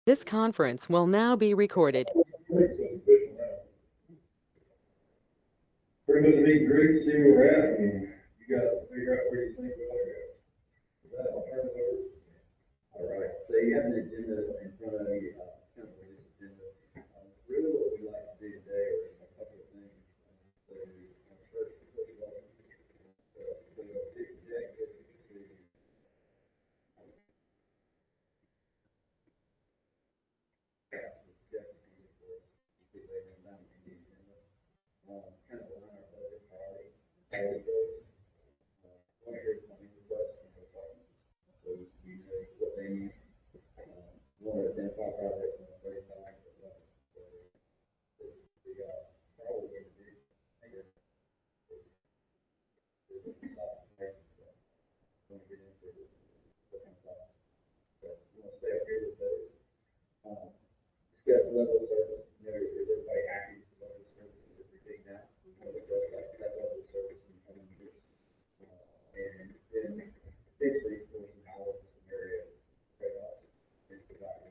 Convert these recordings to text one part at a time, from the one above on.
This conference will now be recorded. We're going to meet and greet, see where we're at, and you guys will figure out where you think we ought to go. With that, I'll turn it over. All right, so you have an agenda in front of you, kind of this agenda. Really what we like to do today are a couple of things. So, first of all, the objective to Jefferson for us, you see later down in the agenda, kind of align our budget priorities, policy goals. Want to hear some requests from the department, so you know what they need. Want to identify projects on the 35, we got probably going to do, I think there's a lot of things that want to get into what comes up. So you want to stay up here with those. Discuss level of service. You know, is everybody happy with the level of service that we're getting now? We want to discuss that level of service in the coming years. And then potentially for some hours, some area trade-offs, and provide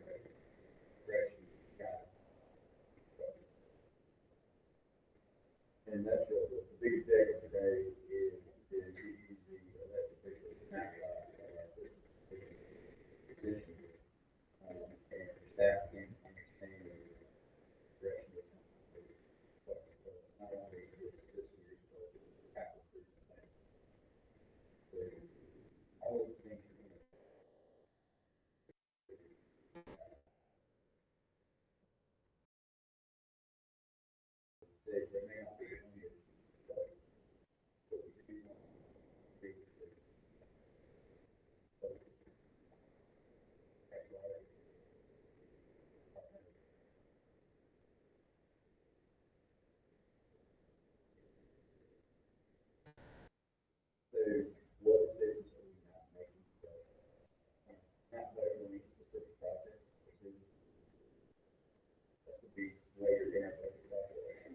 direction, guidance. And that's the big objective today is to use the elected officials snapshot of our position, and staff can understand the direction of the company. But not only this year's, but halfway through the thing. So all of the things you're going to say, they may not be familiar, but we do want to be so what decisions are we not making today? Not voting on each specific project, that would be later in our budget process.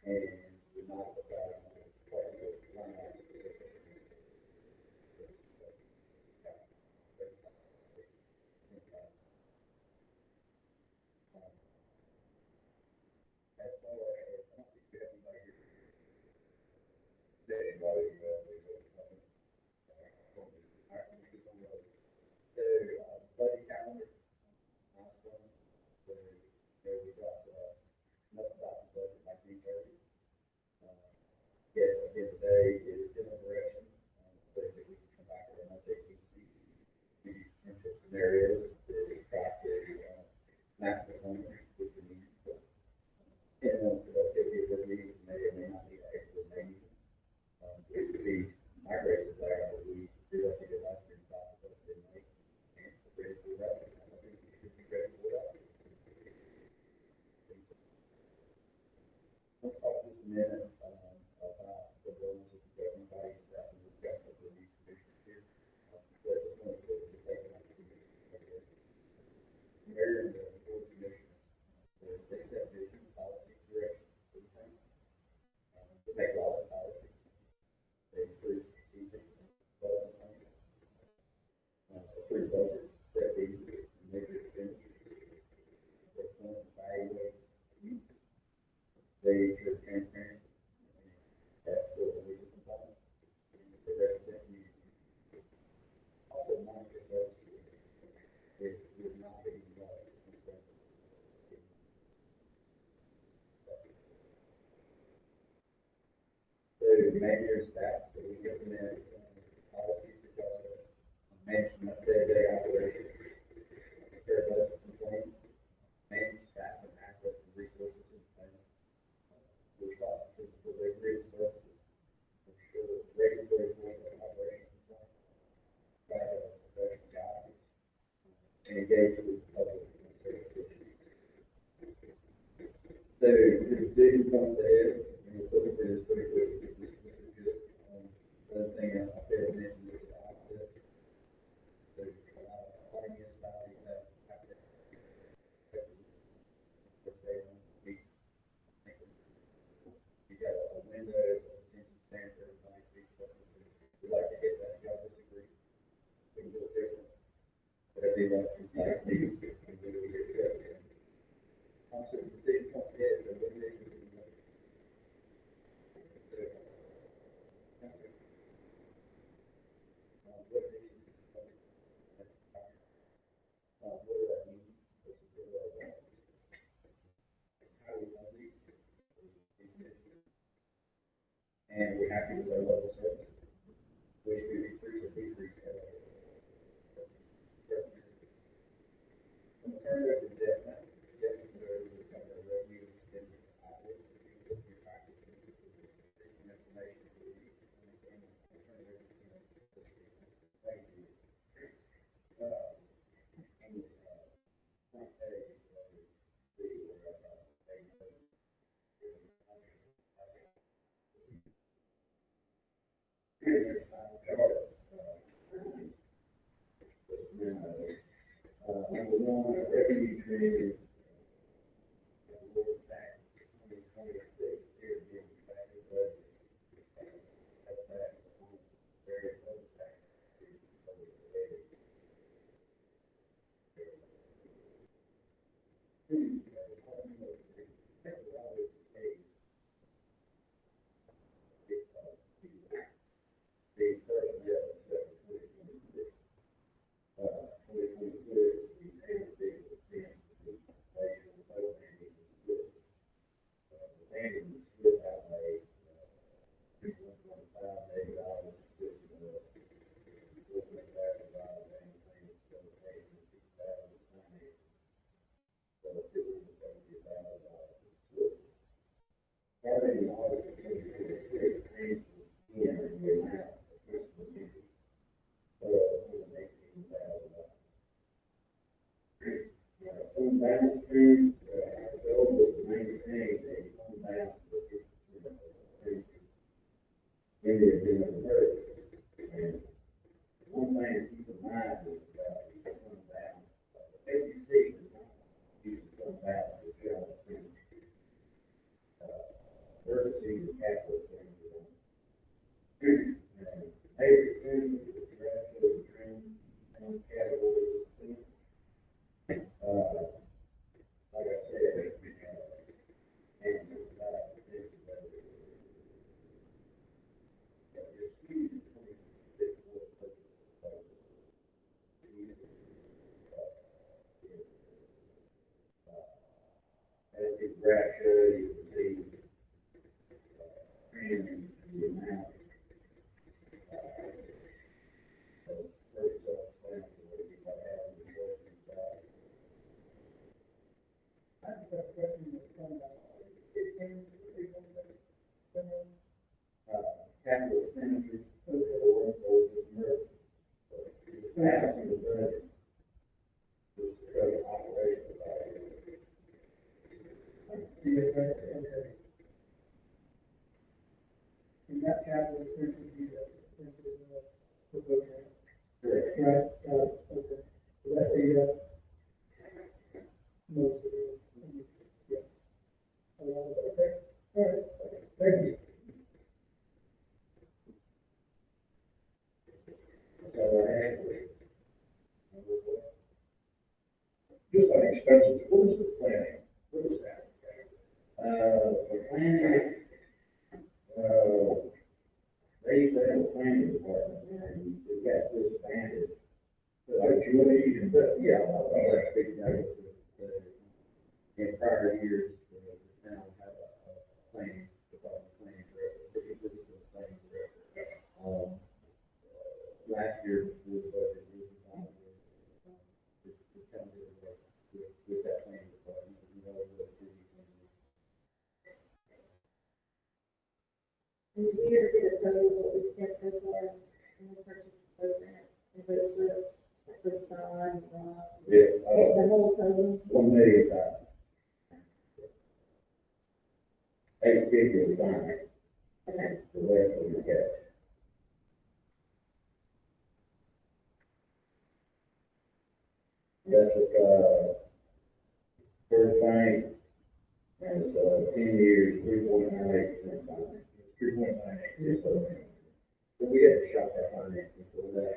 And we're not deciding on part of the line item. As far as, I don't think we have anybody here. Anybody, all right, let me keep on rolling. So, budget calendar, milestone. So, there we got, enough about the budget by June 30th. Yes, again, today is general direction, so that we can come back with an update to the potential scenarios to try to map the numbers with the needs. And productivity of the meetings may or may not be extra meeting. It could be migrated there, but we do like to get last year and talk about it in May. And we're ready for that. I think we should be ready for that. Let's talk just a minute about the roles of the governing bodies that we discussed with the new commissioners here. So I just wanted to take an opportunity to say this. Mayor and the board of commissioners, they set vision, policy, direction for the town. They make laws and policies. They improve strategic development plans. Approve budgets, set these major expenditures. They point and evaluate. They ensure transparency. That's for the legal components. They represent community. Also monitor services. If you're not getting involved in services. So manage staff, so we implement policies to management day-to-day operations, prepare budget complaints, manage staff and assets and resources in the town. Responsible for delivery of services, ensure regulatory enforcement operations compliance, provide professional guidance, and engage with the public on service issues. So the decision comes ahead, and we'll put it through this pretty quickly. This is good. Another thing I failed to mention is the outset. So, a lot of municipalities have to, for sale, meet, you got a window of attention span for everybody to be stuff. We like to hit that, y'all disagree. We can do it different. Whatever you want, it's like, we can do it. also the city comes in, so we're making it. What it is, what does that mean? How do we want these? And we're happy with our level of service. We increase or decrease. Alternative is debt, debt reserve, we cover our revenue, and your practice, information. Thank you. Front page, number one, revenue trend, back 2026, here again, back to budget. That's back, very close back to COVID. The first year, 2026, 2026, the annual and split out a $1.5 million, starting August 2026, and in the amount of $18,000. Fund balance trend, our goal is to maintain a fund balance in the event of emergency. And one thing to keep in mind is about the fund balance. ABC does not use the fund balance as general expenditure. Emergency and capital expenditure. Major expenditure, the graph shows the trend and categories of expense. Like I said, and as the graph shows, you can see trend in the amount of first self-explanatory what you might have in the short side. I just have a question that's kind of, Capital expenditures, or the emergency. The balance in the budget is to cover operational costs. okay. And that capital expense would be the expenses for program. Correct. Right, okay. So that ate up most of it. Yeah. Okay, all right, thank you. So I have, Just on expenses, what is the planning? What is that? the planning, they used to have a planning department, and it got disbanded. Like Julie and that? Yeah, that's big deal. In prior years, the town had a planning department, planning director, this is the planning director. Last year, before the budget was designed, the town did work with that planning department, you know, what the And do you ever get a total of what we spent so far in the purchase program, and go through, like, for the sign, Yeah, the whole total? $1 million. $850 is fine, Okay, the rest of the cash. That's what, First Bank, and, 10 years, 3.98% fine. 3.98. Yes, sir. But we had to shop our financing for that,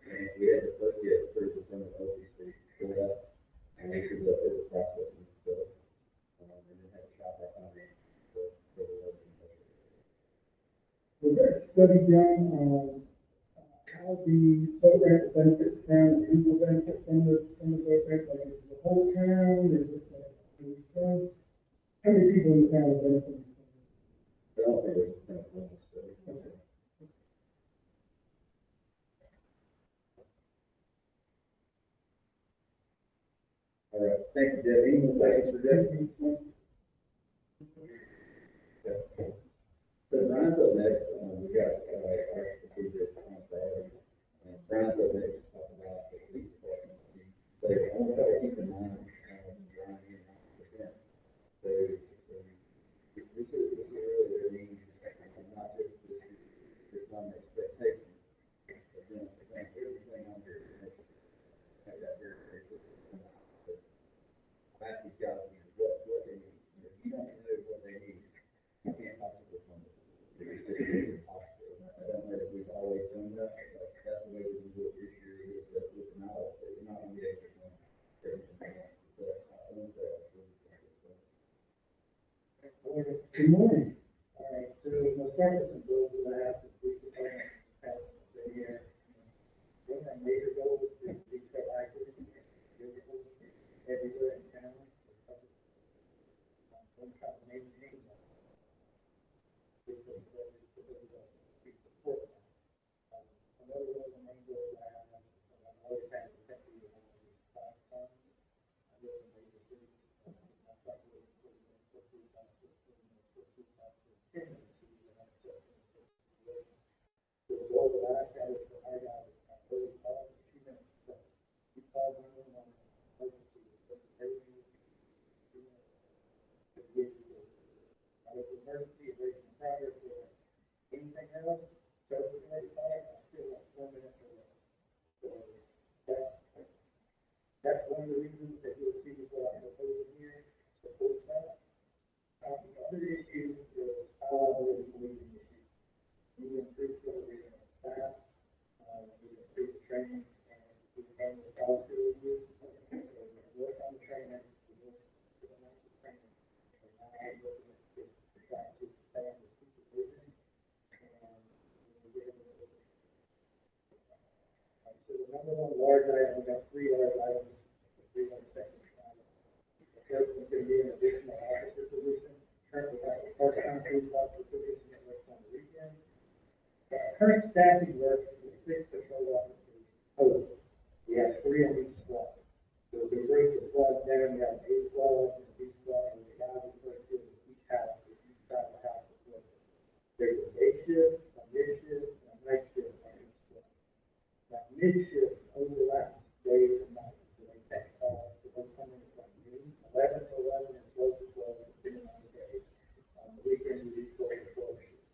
and we had to get approval from the OCC for that, and we could go through the process and stuff. study done on how the boat ramp will benefit the town, and who will benefit from the boat ramp, like is it the whole town, is it the, how many people in the town will benefit from it? I don't think there's been a formal study. Okay. All right, thank you, Deb. Any more questions for Deb? So Brian's up next, we got, our strategic priority, and Brian's up next to talk about the police department. So I want to keep in mind, Brian being 90%. So, this is really their needs, and not just this one expectation. But then, everything on here, make that very, very clear. So, I ask these guys, what they need, if you don't know what they need, you can't possibly fund it. It's just impossible. I don't know if we've always done that, but that's the way we do it this year, is that with the knowledge that we're not gonna be able to fund everything else. But I want that, that's really important. Good morning. All right, so we'll start with some goals that I have for the police department past the year. One of our major goals is to be proactive and visible everywhere in town. One try to maintain that. Because we support that. Another one of the main goals I have, and I've always had to thank you for is class time. I live in major cities, and I try to live in police officers, the goal that I set is for our guys, early call, 2 minutes, you call 911, emergency, everything you do, to get you there. Now, if the emergency is raging progress or anything else, service related call, I still want 4 minutes or less. So that's one of the reasons that you'll see what I'm proposing here, supports that. The other issue is our policing issue. We improve supervision of staff, we improve the training, and we can the policy review. We work on the training, we work with the master training, and now I'm looking at trying to expand the supervision, and we get into the so the number one large item, we got 3 large items, 300 seconds. The first one's going to be an additional officer position. Currently, we have a part-time police officer position that works on the weekends. Current staffing works with 6 patrol officers total. We have 3 on each squad. So if we break the squad down, we have A squad and B squad, and the guys refer to as each house, each side of the house is working. There's a day shift, a mid shift, and a night shift on each squad. That mid shift overlaps days and nights, so they take calls. So they'll come in from noon, 11 to 11, and 12 to 12, depending on the days. On the weekends, we do 12 to 12 shifts.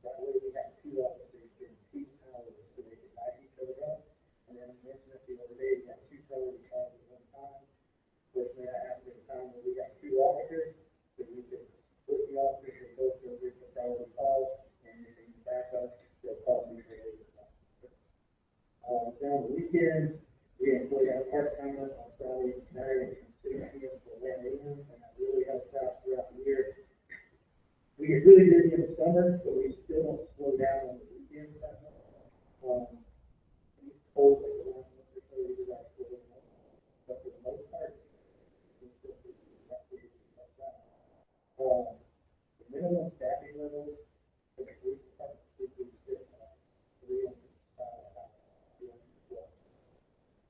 That way we have 2 officers getting peak hours so they can back each other up. And then for instance, the other day, we got 2 fellows calls at one time. Fortunately, that happened at a time when we got 2 officers, so we could split the officers and go to a different fellow call, and then they can back up, they'll call me for later. Then on the weekend, we employ our part-timers on Friday and Saturday from 6 p.m. to 11 a.m., and that really helps out throughout the year. We get really busy in the summer, but we still don't slow down on the weekends that much. It's cold, like the last month or so, we do that for the most, but for the most part, we still do that for that. The minimum staffing level for the police department is 3 on the side of the house, 3 on the floor.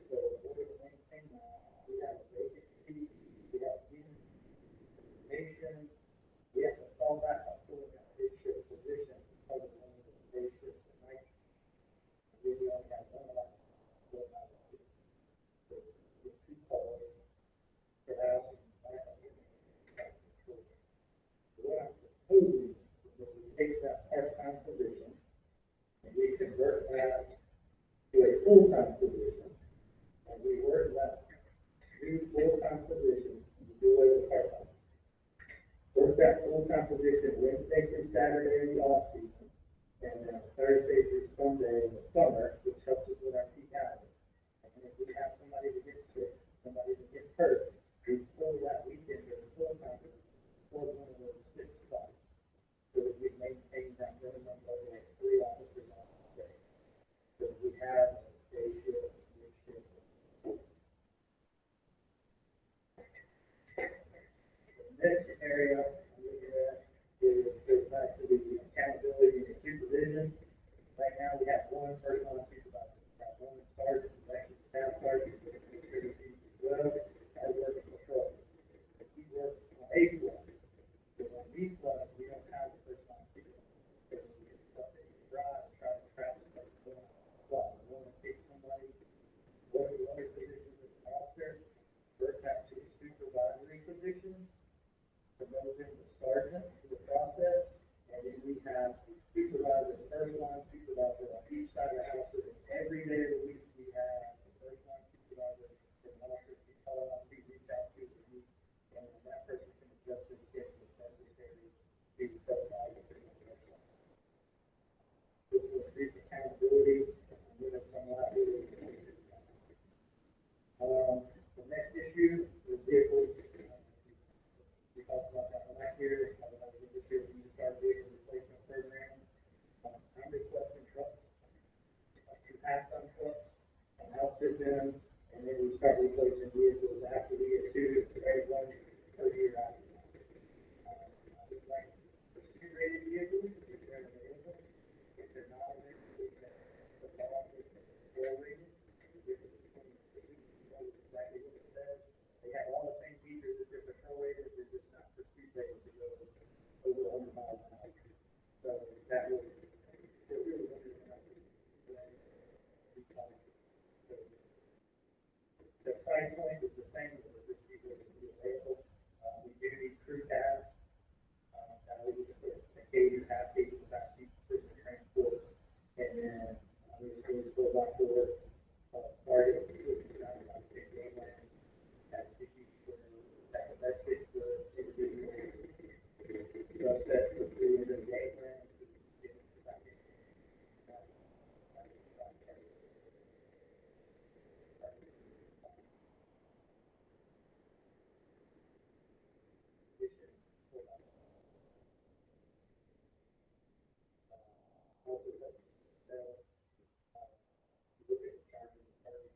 So in order to maintain that, we have a vacancy, we have information. We have to fall back on filling that day shift position because of one of the day shifts at night. We only have one of them. So with 2 calls per house and back up. So what I'm proposing is that we take that part-time position and we convert that to a full-time position. And we work that new full-time position and do away with part-time. Work that full-time position Wednesday through Saturday in the off-season, and then Thursday through Sunday in the summer, which helps us with our peak hours. And if we have somebody that gets sick, somebody that gets hurt, we pull that weekend as a full-time position, pull one of those 6 spots, so that we maintain that minimum level of 3 Next area I'm looking at is goes back to the accountability and supervision. Right now, we have one first line supervisor, we have one sergeant, ranking staff sergeant, well, I work in patrol. He works on A flood. So on B flood, we don't have the first line supervisor. So we get stuff that you drive, try to track stuff going on. Well, we want to take somebody, one of the other positions as an officer, work out to a supervisory position, promote him to sergeant through the process, and then we have a supervisor, first line supervisor on each side of the house, so that every day of the week, we have a first line supervisor, and an officer can call out, we reach out to the week, and then that person can adjust their schedule if necessary, to provide the first line. This will increase accountability, and limit some liability. The next issue is vehicles. We talked about that last year, this year, we start vehicle replacement program. I'm requesting trucks, 2 half-ton trucks, outfit them, and then we start replacing vehicles after we get 2 to every 1 per year after that. I would like refrigerated vehicles, if they're available. If they're not available, we can put that on with rated. Exactly what it says. They have all the same features as their patrol rated, they're just not pursuit rated to go over 100 miles an hour. So that would, they're really limited enough to the price point is the same as this vehicle is available. We do need crew cabs. That way we can put a cage or half cage in the back seat for the transport. And then, obviously, 4x4, started with the ground about 6 gangland. That fits for individual suspects with 300 gangland. Also, look at charging the party.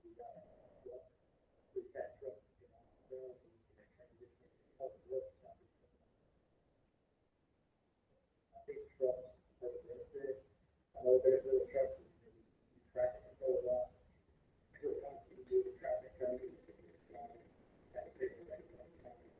We got that truck, transition public works. I think trucks are the benefit. I know there's little trucks, you track and control a lot. Still constantly do the traffic cones. That takes that down with the traffic.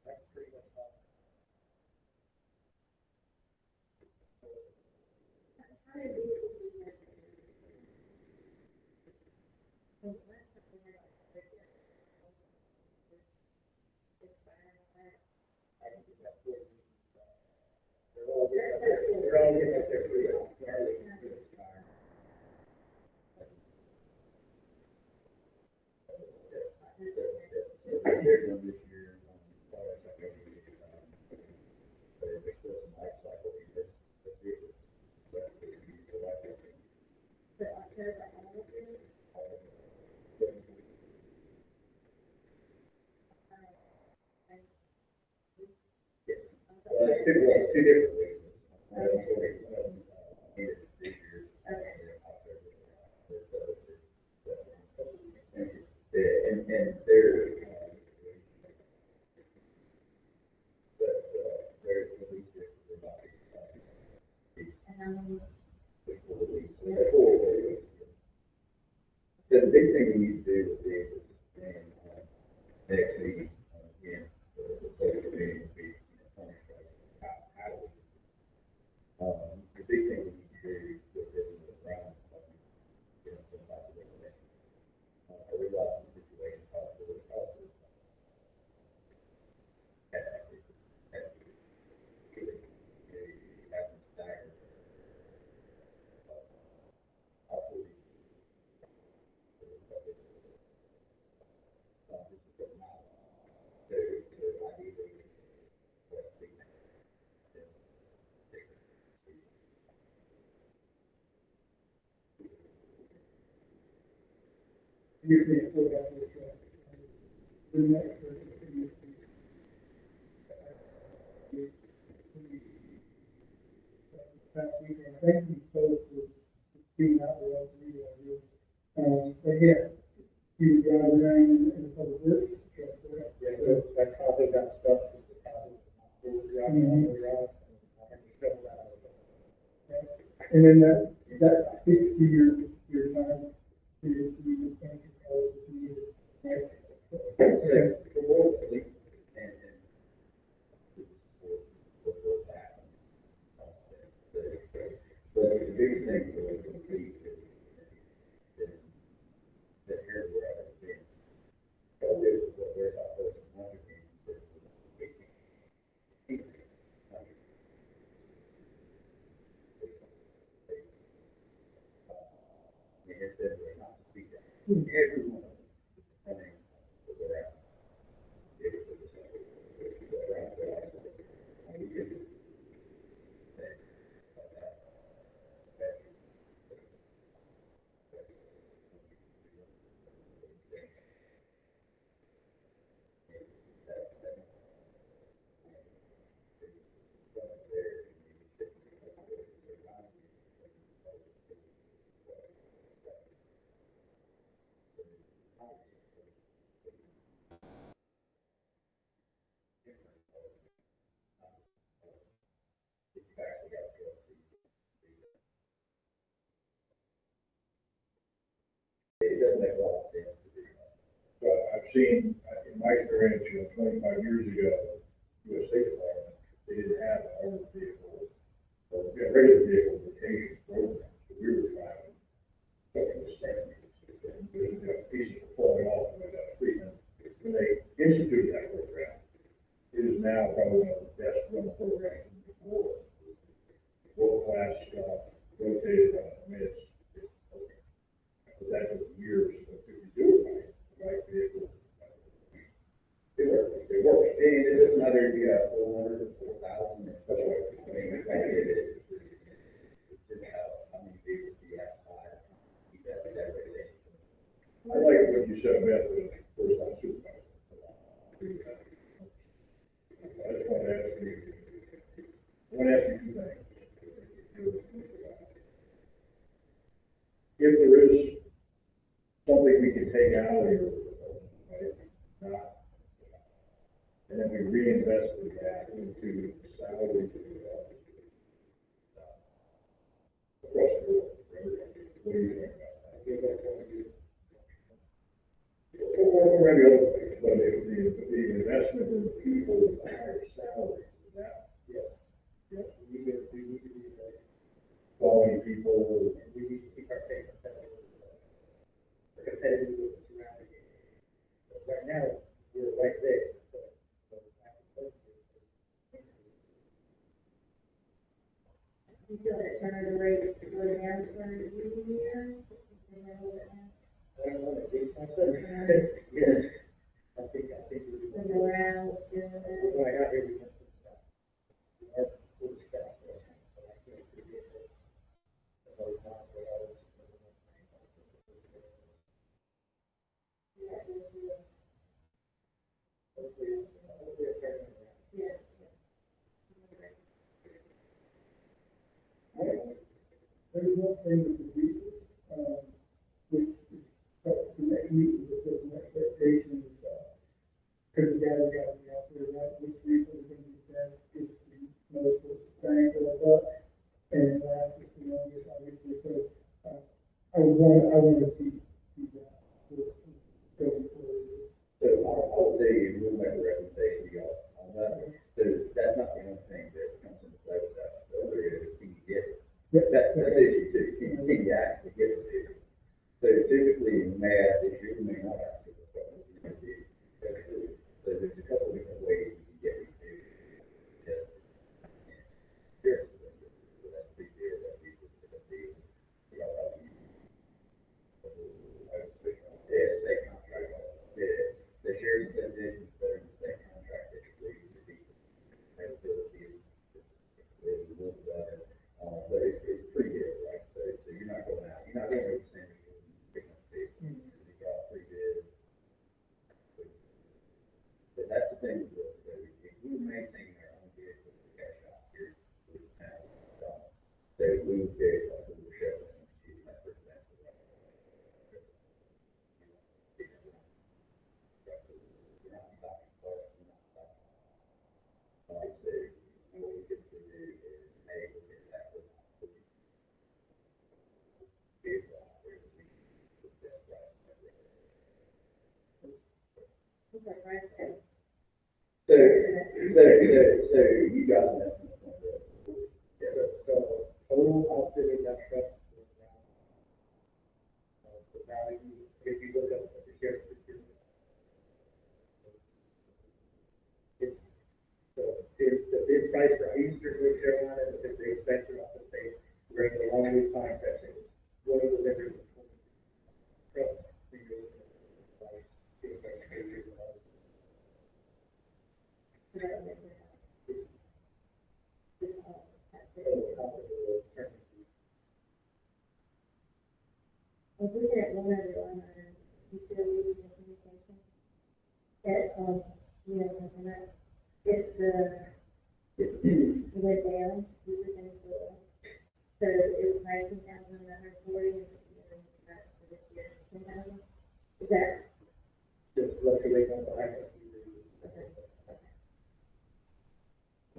That's pretty much all. How did vehicles do that? So that's something that expiring on that. I can get that for you. They're all getting up there pretty well. This year, there's still some life cycle in this vehicle. But The October, all of it. it's two different reasons. And they're, they're at least they're not. And, 4 weeks. That's 4 weeks. The big thing we need to do with vehicles and next meeting, again, the social meeting will be, how do we? The big thing we need to do with this is around, some type of regulation. I realize the situation possibly with officers. you can't afford that for a truck. The next person can use past weekend, I think we spoke with being out there, but yeah, you drive around in the public works truck, correct? Yeah, so that probably got stuff, just the probably, driving all the way around, and I had to shovel that out. And then that speaks to your time, to your expansion calls, if you need it, right? Okay. For both, at least, and for that. But the big thing was the fleet that here we're at again. So this is what we're about to one again. It said we're not to speak that. Everyone is coming to the round. It was around the last. And we did that. It doesn't make a lot of sense to do that. But I've seen, in my experience, 25 years ago, US State Department, they didn't have an armored vehicle, or we had regular vehicle vacation program, so we were driving something the same. There's a piece of falling off in that street, and when they instituted that program, it is now probably one of the best run programs in the world. World-class stuff, rotated, I mean, it's perfect. But that took years, but if you do it right, the right vehicle, It works, it works. And it doesn't matter if you got 400 or 4,000. that's right. I mean, it's like it's just how many vehicles do you have to buy? Keep that regulation. I like what you said about the first line supervisor. I just want to ask you, two things. If there is something we can take out of your, right, not, and then we reinvested that into salaries of the officers. Across the board, for everybody. What do you think about that? Or maybe other things, but if the investment in the people with the higher salary, is that, Yes, we need to do that. quality people, And we need to keep our pay competitive with the surrounding areas. But right now, we're right there, so I can You feel that turnover rate is going down for the year? I don't know, it's myself. Yes, I think we. The morale is When good. I got here, we went to staff. Our full staff, but I can't forget that. Those times where I was. Hopefully, it's turning around. Yeah. There's one thing that could be, which is, the next meeting, with the expectations, because the guys got to be out there, right, which people are going to be best, if the most bang for the buck, and last is the longest, obviously, so, I want to see that, going forward. So I'll tell you, we'll make a recommendation to y'all on that. So that's not the only thing that comes into play with that. The other is, can you get it? That's issue too. Can you actually get it here? So typically in math, if you may not have to, so there's a couple different ways you can get it here. Just, here, so that's big deal, that we could, you know, yeah, state contract, the sheriff's association, the state contract, that you leave to be, ability is a little better, but it's pretty good, right? So you're not going out, you're not going to send people picking up fish, you got 3 move kids like the sheriff, she's my first example. We're not stopping cars, we're not stopping. Like I say, what we could do is make it that way. Kids out there, we put that right. What's our price tag? So you got an estimate on this? Yeah, so total outfitting that truck was around, the value, if you look up the sheriff's procurement. It's, the bid price for Eastern North Carolina, is a big section of the state, where the long lead time section is one of the vendors. Truck, we go, like, it's like $3 years old. So that would make it. This all, that's it. Total outfitting, turnkey. I was looking at one other line item, utilities and communication. That, you know, and that, it went down, these are things go up. So it was 19,940, and that's for this year, 10,000. Is that, Just fluctuate on the item. okay,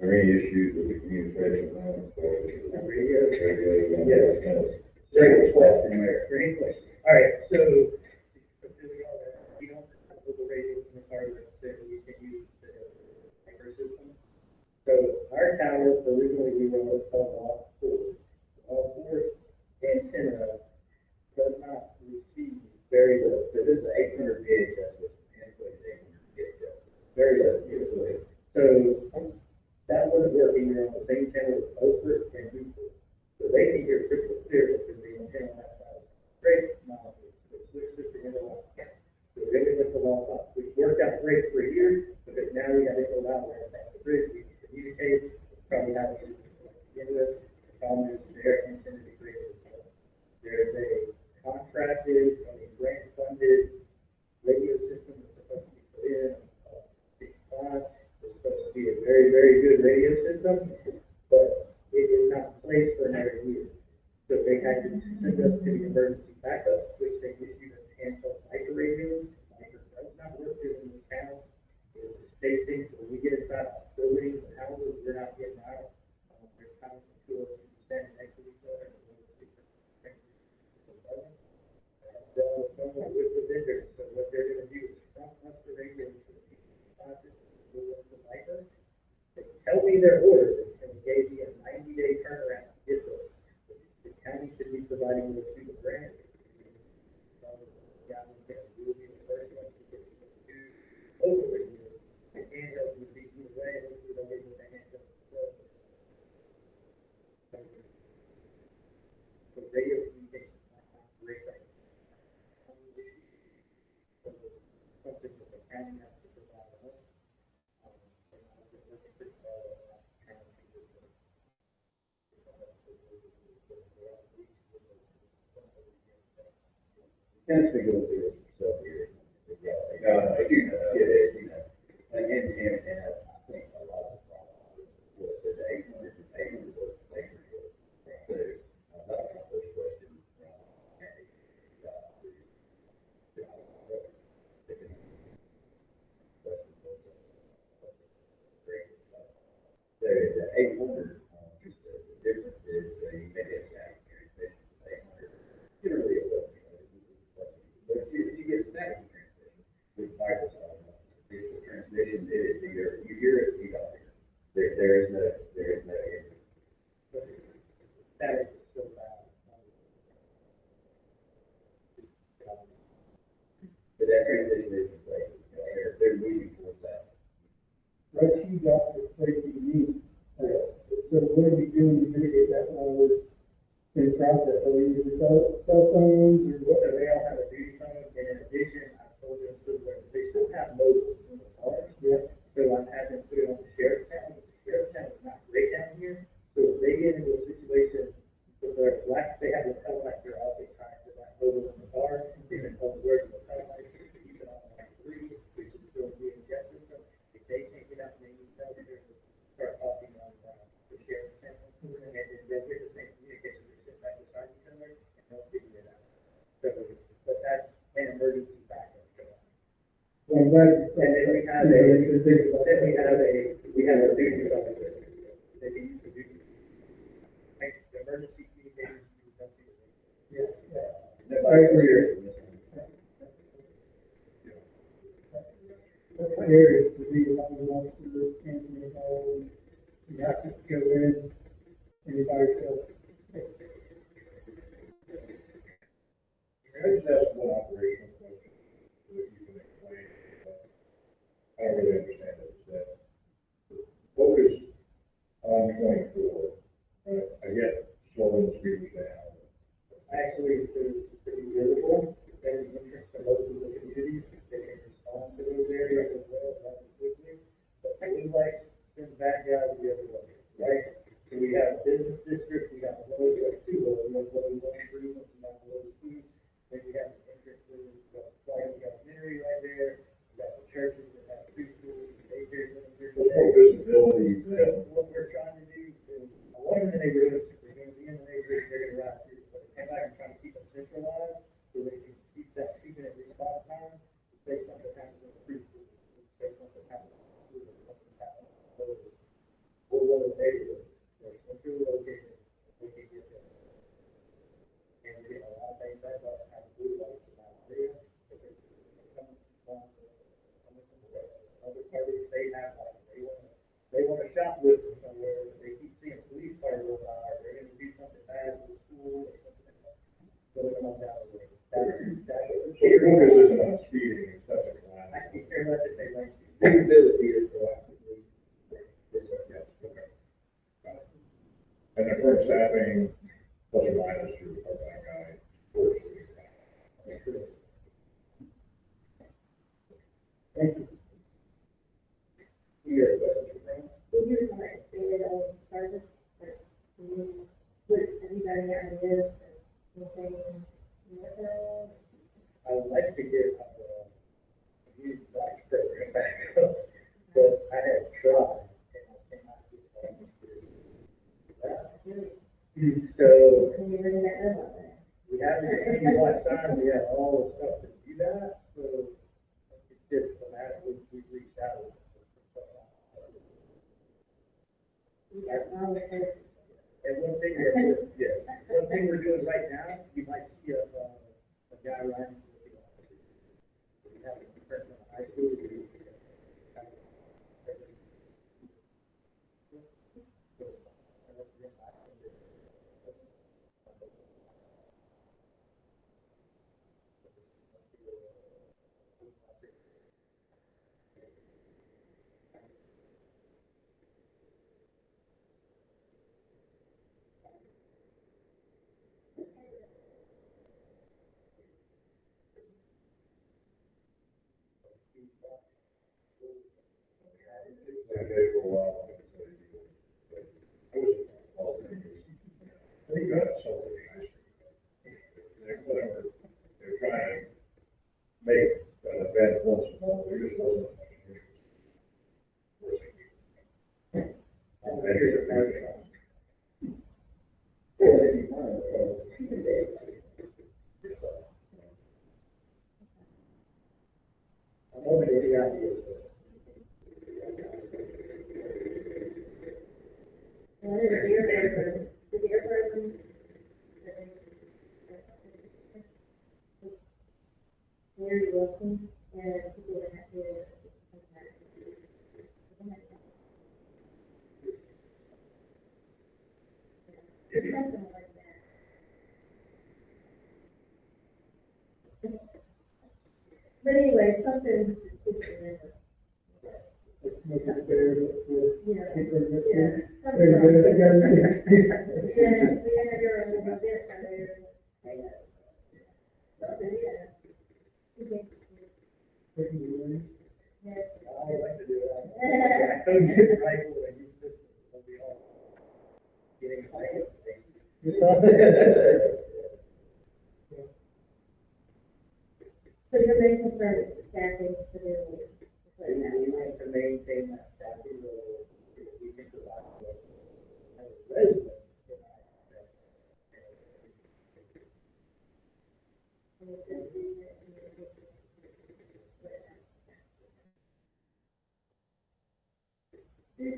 Are there any issues with the communication lines or the Radio. regulating? Yes. Great question, Mayor. Great question. All right, so, we don't have local radios in the car that we can use the microsystem. So our tower, originally we were what's called all four. All four antenna does not receive very little. So this is 800 VHF system, and it's 800 VHF. Very little. So that wasn't working, we were on the same channel with Oprah and Newport. So they can hear crystal clear because the antenna on that side is great, now it switched this to interlock. So then we went to long top, which worked out great for a year, because now we got to go out right across the bridge, we can communicate, probably have to begin with. The problem is their antenna degrades. There's a contracted, grant funded radio system that's supposed to be put in, 65. It's supposed to be a very, very good radio system, but it is not in place for another year. So they had to send us to the emergency backup, which they issued us handheld micro radios. Micro does not work good in this town. It is a state thing, so when we get inside buildings and houses, we're not getting out. There's times when two of us can stand next to each other. And with the vendors, so what they're gonna do is front us the radios for the classes, the micro. They tell me their orders, and they gave me a 90-day turnaround to get those. The county should be providing those to the grant. Yeah, we're gonna do the first one, to get to over radios. And handheld would be either way, and we don't get the handheld. So radio communication is not great right now. Something that the county has to provide us. And I've been working pretty hard on that, trying to do this. Kind of go through yourself here. No, I do, get it, you know. And I think a lot of the problems was that 800 was 800. So, that's my first question. Andy. So the 800, just the difference is, you maybe a static transmission, 800, generally it doesn't, but if you get a static transmission with Microsoft, digital transmission, it is either you hear it, you don't hear it. There is no answer. But static is still bad. But that transition is in place, they're moving towards that. What you got is safety needs. So what are we doing to mitigate that while we're in process? Are we using cell phones or what? So they all have a duty phone, and in addition, I told them to, they still have mobiles in the cars. Yeah. So I had them put it on the sheriff's channel, but the sheriff's channel is not great down here. So if they get into a situation with their black, they have a televisor also trying to like mobile in the car, they can hold the word in the televisor, keep it on like 3, which is still being jet system. If they can't get out, they need to start talking on the sheriff's channel, and then they'll get the same communication. glad. And then we have a duty officer that he used to do. Like, the emergency communications. Yeah. I agree. That's scary to be a officer, answering the phone, you have to go in, anybody else. I just ask one operational question, so that you can explain. I don't really understand it, it's that the focus on 24, I get slowing the speeders down. Actually, it's to be visible, and the interest to most of the communities, they can respond to those areas as well, rather quickly. But blue lights send bad guys the other way, right? So we have business districts, we have roads, we have two roads, we have road 1 3, and we have road 2. Then we have the entrances, we have flight, we have Mary right there, we have the churches, we have preschools, daycare centers. There's no visibility. What we're trying to do is, I want them in the neighborhoods, they're gonna be in the neighborhoods, they're gonna ride through, but come back and try to keep them centralized, so they can keep that 2-minute response time, to say something happens in the preschool, to say something happens in the school, or something happens in the village. Or one of the neighborhoods, they're centrally located, we can get there. And we get a lot of things, that's why I have blue lights in that area, but they're coming from, other parties, they have, like, they wanna shoplift or somewhere, but they keep seeing police cars go by, or they're gonna do something bad to the school or something. So they're going down the road. That's. So the focus isn't on speeding, it's such a calamity. I can care less if they run speed. Visibility is proactively. Yes, okay. Got it. And the current staffing, plus or minus your part-time guy, force it. Thank you. Here, but. Well, here's my expanded service, but, have you got any ideas, anything, I would like to get, youth rights program back up, but I have tried, and I cannot get that to do that. So, can you bring that up? we have the UBI sign, we have all the stuff to do that, so it's just a matter of, we've reached out. That's all it is. And one thing we're doing, yes, one thing we're doing right now, you might see a guy riding with the officer. We have a person in high school. For a while. I was involved in it. I think that's something I should. Whatever, they're trying to make an event once in a while, there just wasn't much interest. I'm hoping to see ideas. Well, there's a beer program, the beer program. Very welcome, and people that have to. Something like that. But anyway, something to remember. Let's make it fair for Yeah. people in this Yeah. case. Everybody together. Yeah, we have your own event out there. Something, yeah. Okay. Yeah. I would like to do that. I couldn't get it right when you just, it'll be all getting like. So your main concern is the staffing for the. We want to maintain that staffing level, if we can provide as a resident. All right.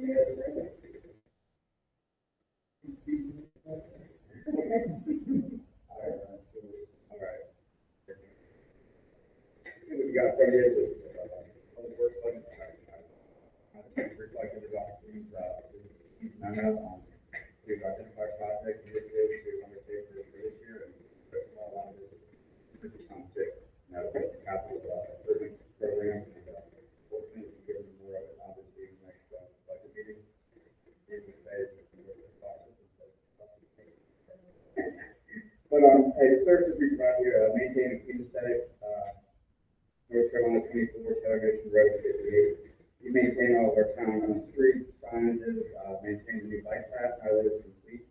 We got 30 years of, public works budget. Reflected about these, none of, to identify projects, initiatives to undertake for this year, and that's a lot of this is on six. Now, the capital, improvement program, and, hopefully, we can get more of it, obviously, in the next, budget meeting. In the phase, but, hey, the services we provide here, maintain a clean aesthetic, North Carolina 24, Television Road 58. We maintain all of our town streets, signages, maintain the new bike path, now that it's complete.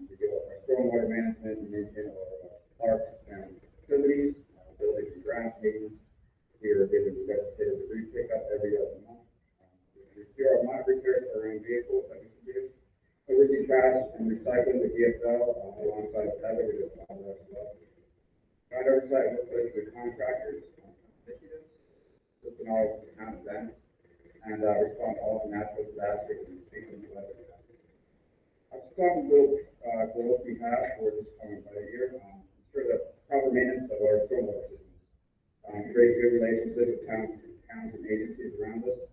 We do our stormwater management, and maintain all of our parks and facilities, buildings and grounds maintenance. We are given the vegetative debris pickup every other month. We do our minor repairs for our own vehicles that we can do. Oversee trash and recycling the DFL, alongside of Heather, we just found that as well. Try to oversight and work closely with contractors, initiatives, listen to all town events, and respond to all natural disasters and extreme weather events. Some little goals we have for this coming budget year, ensure the proper maintenance of our stormwater systems, create good relationships with towns and agencies around us,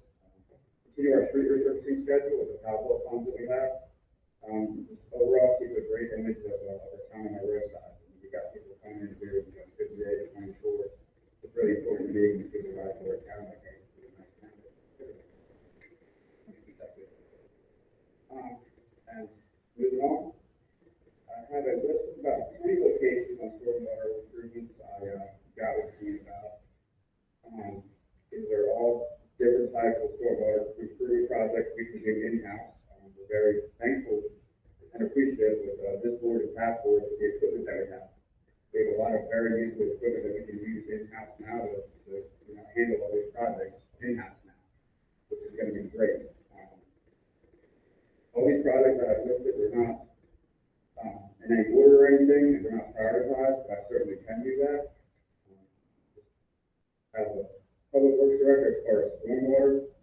continue our street resurfacing schedule with the capital funds that we have. Just overall keep a great image of our town and our roadside. We got people coming in here, 58, 24. It's really important to me when people ride for our town like that. And moving on, I have a list of about 3 locations on stormwater improvements I got with you about. These are all different types of stormwater improvement projects we can do in-house. We're very thankful and appreciative of this board and past board for the equipment that we have. We have a lot of very useful equipment that we can use in-house now to handle all these projects in-house now, which is going to be great. All these projects that I've listed are not in any order or anything, and they're not prioritized, but I certainly can do that. As a public works director, as far as stormwater,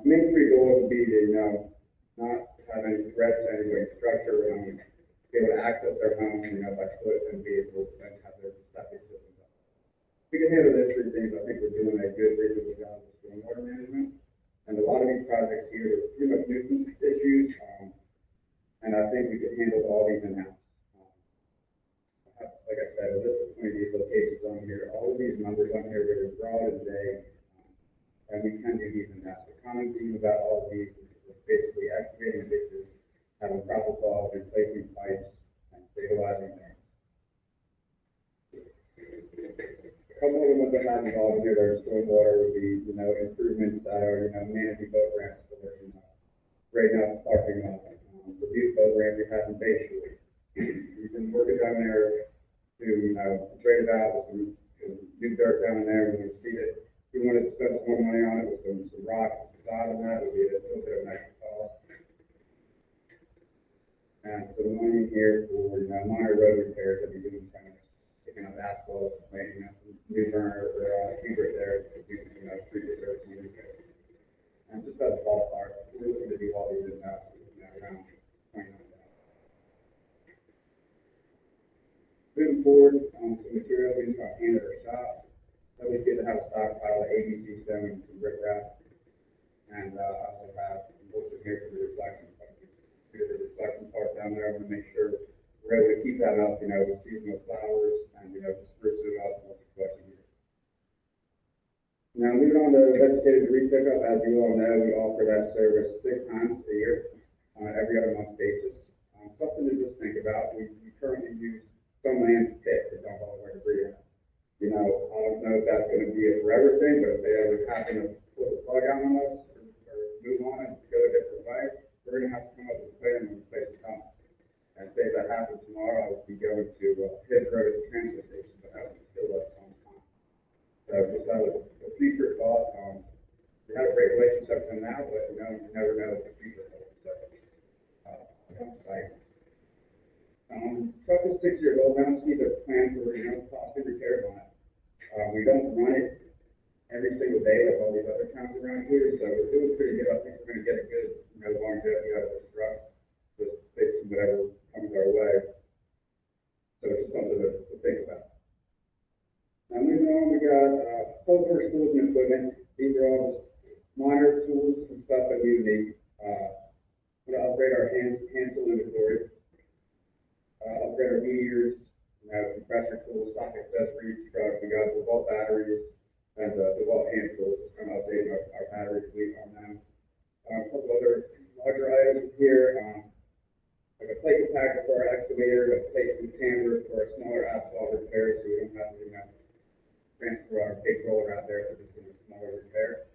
main 3 goals would be to, not have any threats to anybody's structure, be able to access their homes, by foot and vehicles, and have their septic systems up. We can handle those 3 things. I think we're doing a good, reasonable job with stormwater management. And a lot of these projects here are pretty much nuisance issues, and I think we can handle all these in-house. Like I said, a list of 20 of these locations on here, all of these numbers on here are very broad and vague, and we can do these in-house. The common theme about all of these is basically excavating ditches, having proper falls, replacing pipes, and stabilizing things. A couple of the ones that have involved here that are stormwater would be, improvements that are, managing boat ramps for, grading out the parking lot. The new boat ramp we have in Bay Shore. We've been working down there to, grade it out with some new dirt down in there, and we see it. We wanted to spend some more money on it with some rock beside of that, would be a little bit of an extra cost. And so the money here for, minor road repairs that we do, kind of picking up asphalt, laying up new burner or Hubert there to do, street resurfacing repairs. And just as a ballpark, we're looking to do all these in-house, around $29,000. Moving forward, some materials we can hand at our shop. Always good to have a stockpile of ABC stone and some riprap. And I also have some bullshit here for the reflection. The reflection part down there, I want to make sure we're able to keep that up, with seasonal flowers and, to spruce it up once or twice a year. Now, moving on to vegetative debris pickup, as you all know, we offer that service 6 times a year on an every other month basis. Something to just think about. We currently use some land pit to dump all of our debris in. I don't know if that's going to be a forever thing, but if they ever happen to pull the plug out on us or move on and go a different way, we're going to have to come up with a plan and replace the dump. And say if that happens tomorrow, I would be going to hit road at the transfer station, but that would still less on time. So just have a future thought. We have a great relationship with them now, but you never know what the future holds. So on site. Truck is 6 years old now, so we need to plan for, costly repairs on it. We don't run it every single day like all these other towns around here, so we're doing pretty good. I think we're gonna get a good, longevity out of this truck, just fixing whatever comes our way. So it's just something to think about. Now moving on, we got, both our tools and equipment. These are all just minor tools and stuff that we need. We're gonna upgrade our hand tool inventory, upgrade our meters, compressor tools, stock accessories, truck. We got DeWalt batteries and DeWalt hand tools. Just kind of updating our battery fleet on them. A couple other larger items here, like a plate compactor for our excavator, a plate container for our smaller asphalt repairs, so we don't have to, transfer our big roller out there for just a smaller repair.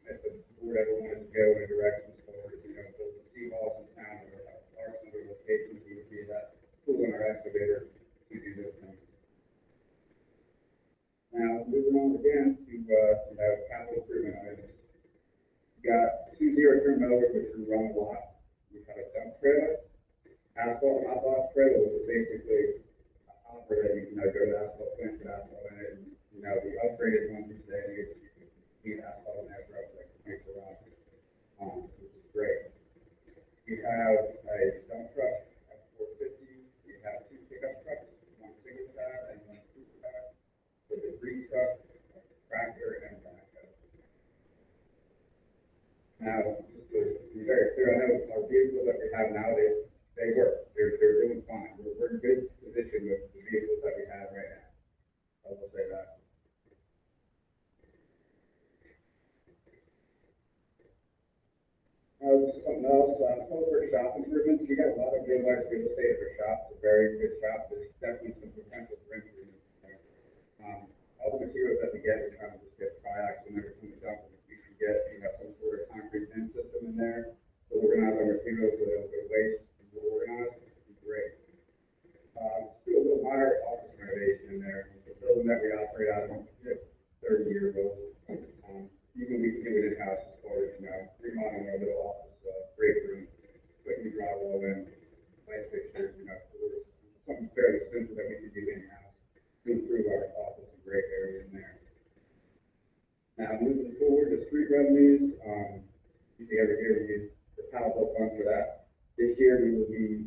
If the board ever wanted to go in a direction for, the seawalls in town or parks and other locations, we would be that tool in our excavator to do those things. Now, moving on again to, capital improvement items. We got 2 zero-turn mowers, which we run a lot. We have a dump trailer, asphalt hot box trailer, which is basically a hopper that you can, go to asphalt plant, put asphalt in it, and, the upgraded one today, you need asphalt in there for up like 24 hours, which is great. We have a dump truck at 450. We have 2 pickup trucks, one single cab and one crew cab, with a green truck, tractor, and backhoe. Now, just to be very clear, I know our vehicles that we have now, they work. They're doing fine. We're in good position with the vehicles that we have right now. I will say that. Just something else, for shop improvements, we got a lot of good nice real estate for shops, a very good shop. There's definitely some potential for improvement. All the materials that we get, we're trying to just get triax and everything to dump. If we can get, some sort of concrete bin system in there, to organize our materials so that the waste is more organized, would be great. Let's do a little minor office renovation in there. The building that we operate out of is 30 years old. Even we can do it in-house as far as, remodeling our little office, break room, putting drywall in, light fixtures, floors, something fairly simple that we can do in-house to improve our office and break area in there. Now, moving forward to street revenues, you think every year we use the Powell fund for that. This year we will be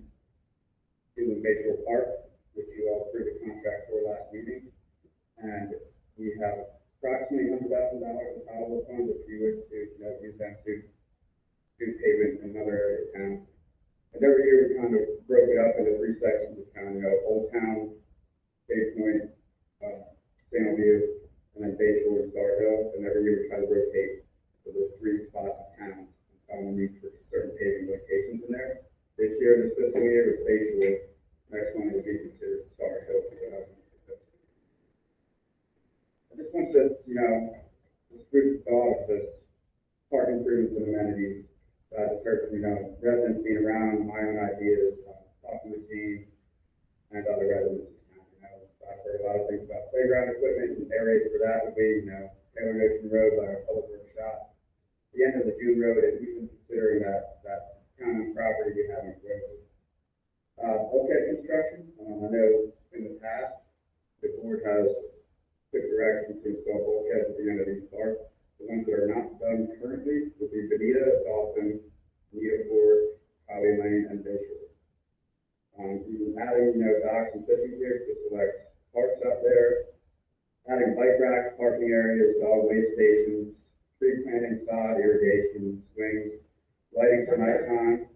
doing Bayshore Park, which you all approved the contract for last meeting, and we have approximately $100,000 in Powell funds if you wish to, use them to do pavement in another area of town. And every year we kind of broke it up into 3 sections of town, Old Town, Bay Point, Sandview, and then Bayshore and Star Hill, and every year we try to rotate for those 3 spots of town, and needs for certain paving locations in there. This year, this fiscal year, is Bayshore. Next one will be considered Star Hill. This one's just, this food for thought of this park improvements and amenities. Just heard from, residents being around, my own ideas, talking with Gene and other residents in town. I've heard a lot of things about playground equipment and areas for that would be, Taylor Nation Road by our public works shop. The end of the June Road, and even considering that common property we have in Groveland. Bulkhead construction, I know in the past, the board has took direction to install bulkheads at the end of each park. The ones that are not done currently would be Bonita, Dolphin, Neoport, Holly Lane, and Bayshore. We've been adding, docks and fishing piers to select parks out there, adding bike racks, parking areas, dog waste stations, tree planting, sod, irrigation, swings, lighting for nighttime,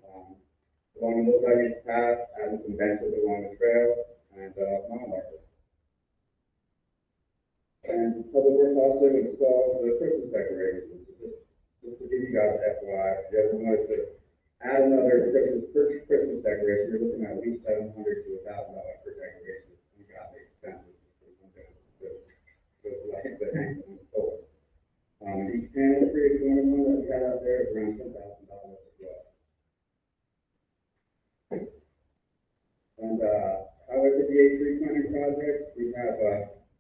along the multi-use path, adding some benches along the trail, and mile markers. And Public Works also installs the Christmas decorations. Just to give you guys FYI, if you ever wanted to add another Christmas decoration, you're looking at least $700 to $1,000 per decoration. You got the expensive. Those lights that hang on the pole. Each panel tree, if you want one that we had out there, is around $10,000 as well. And highway 58 tree planting project, we have